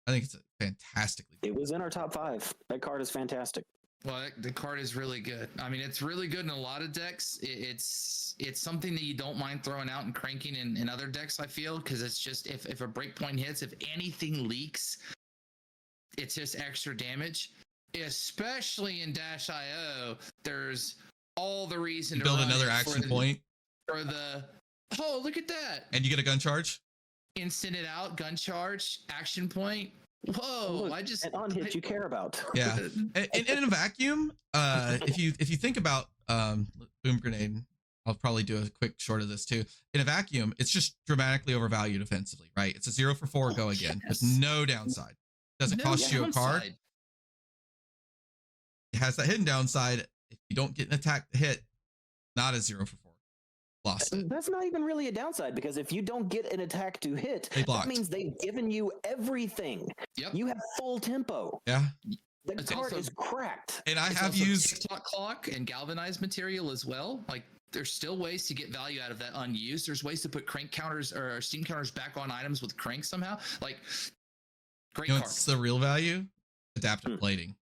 I think it's a fantastically. It was in our top 5. That card is fantastic. Well, the card is really good. I mean, it's really good in a lot of decks. It's something that you don't mind throwing out and cranking in other decks, I feel, because it's just if a breakpoint hits, if anything leaks, it's just extra damage. Especially in Dash.io, there's all the reason to build another action point. For the look at that. And you get a gun charge? Instant it out, gun charge, action point. Whoa! Look, an on hit you care about. Yeah, and in a vacuum, if you think about Boom Grenade, I'll probably do a quick short of this too. In a vacuum, it's just dramatically overvalued offensively, right? It's a 0 for 4 go again with no downside. Doesn't cost you a card. It has that hidden downside. If you don't get an attack to hit, not a 0 for 4. Lost it. That's not even really a downside because if you don't get an attack to hit, that means they've given you everything. Yep. You have full tempo. Yeah. The card is cracked. And I have used TikTok clock and galvanized material as well. Like there's still ways to get value out of that unused. There's ways to put crank counters or steam counters back on items with crank somehow. Like great card. What's the real value? Adaptive plating.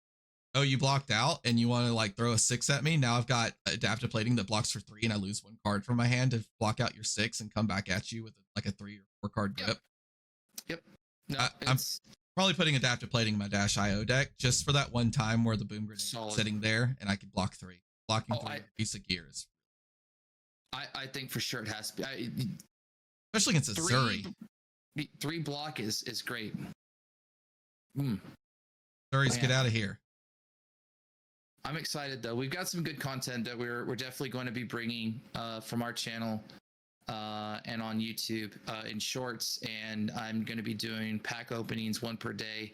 Oh, you blocked out and you want to like throw a 6 at me. Now I've got adaptive plating that blocks for 3 and I lose 1 card from my hand to block out your 6 and come back at you with like a 3 or 4 card grip. Yep. No, I'm probably putting adaptive plating in my Dash.io deck just for that one time where the Boom Grenade is sitting there and I can block 3. Blocking 3 piece of gears. I think for sure it has to be. Especially against a Zuri. 3 block is great. Zuri's get out of here. I'm excited though. We've got some good content that we're definitely going to be bringing from our channel and on YouTube in shorts. And I'm going to be doing pack openings 1 per day,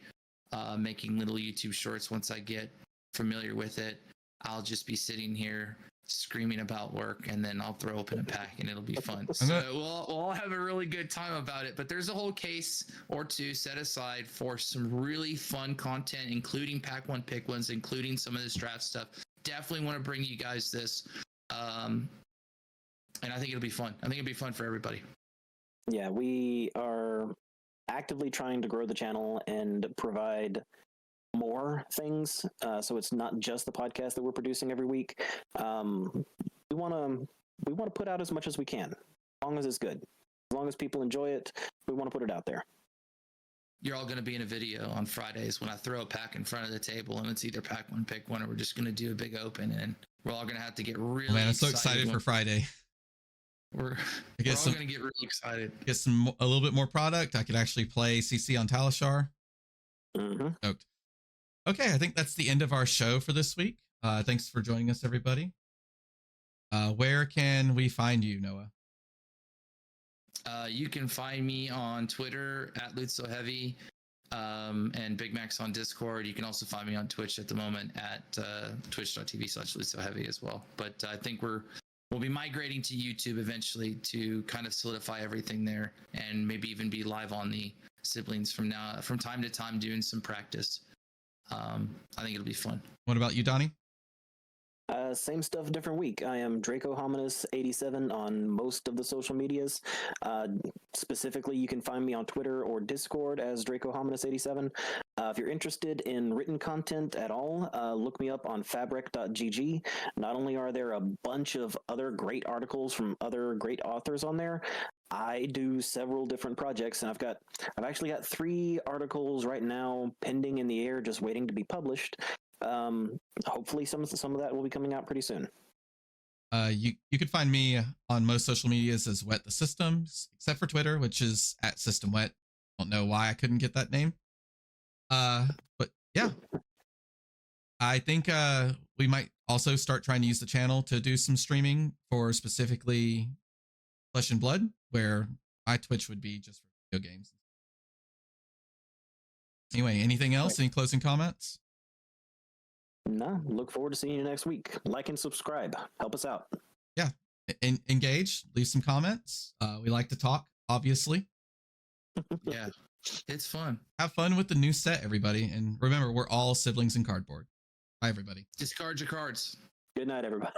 making little YouTube shorts. Once I get familiar with it, I'll just be sitting here screaming about work, and then I'll throw open a pack and it'll be fun. So we'll all have a really good time about it. But there's a whole case or 2 set aside for some really fun content, including pack 1 pick ones, including some of this draft stuff. Definitely want to bring you guys this. And I think it'll be fun. I think it'll be fun for everybody. Yeah, we are actively trying to grow the channel and provide more things, so it's not just the podcast that we're producing every week. We want to put out as much as we can, as long as it's good, as long as people enjoy it. We want to put it out there. You're all going to be in a video on Fridays when I throw a pack in front of the table, and it's either pack 1 pick 1, or we're just going to do a big open, and we're all going to have to get really I'm so excited for Friday. We're all going to get really excited. Get a little bit more product. I could actually play CC on Talishar. Stoked. Okay, I think that's the end of our show for this week. Thanks for joining us, everybody. Where can we find you, Noah? You can find me on Twitter at LootSoHeavy, and Big Mac's on Discord. You can also find me on Twitch at the moment at twitch.tv/LootSoHeavy as well. But I think we'll be migrating to YouTube eventually to kind of solidify everything there, and maybe even be live on the siblings from time to time doing some practice. I think it'll be fun. What about you, Donnie? Same stuff, different week. I am Draco Hominis 87 on most of the social medias. Specifically, you can find me on Twitter or Discord as Draco Hominis 87. If you're interested in written content at all, look me up on fabric.gg. Not only are there a bunch of other great articles from other great authors on there, I do several different projects, and I've actually got 3 articles right now pending in the air, just waiting to be published. Hopefully some of that will be coming out pretty soon. You could find me on most social medias as Wet the Systems, except for Twitter, which is at System Wet. Don't know why I couldn't get that name. But yeah, I think we might also start trying to use the channel to do some streaming for specifically Flesh and Blood, where my Twitch would be just for video games. Anyway, anything else? Any closing comments? No, look forward to seeing you next week. Like and subscribe. Help us out. Yeah. Engage, leave some comments. We like to talk, obviously. Yeah, it's fun. Have fun with the new set, everybody. And remember, we're all siblings in cardboard. Bye, everybody. Discard your cards. Good night, everybody.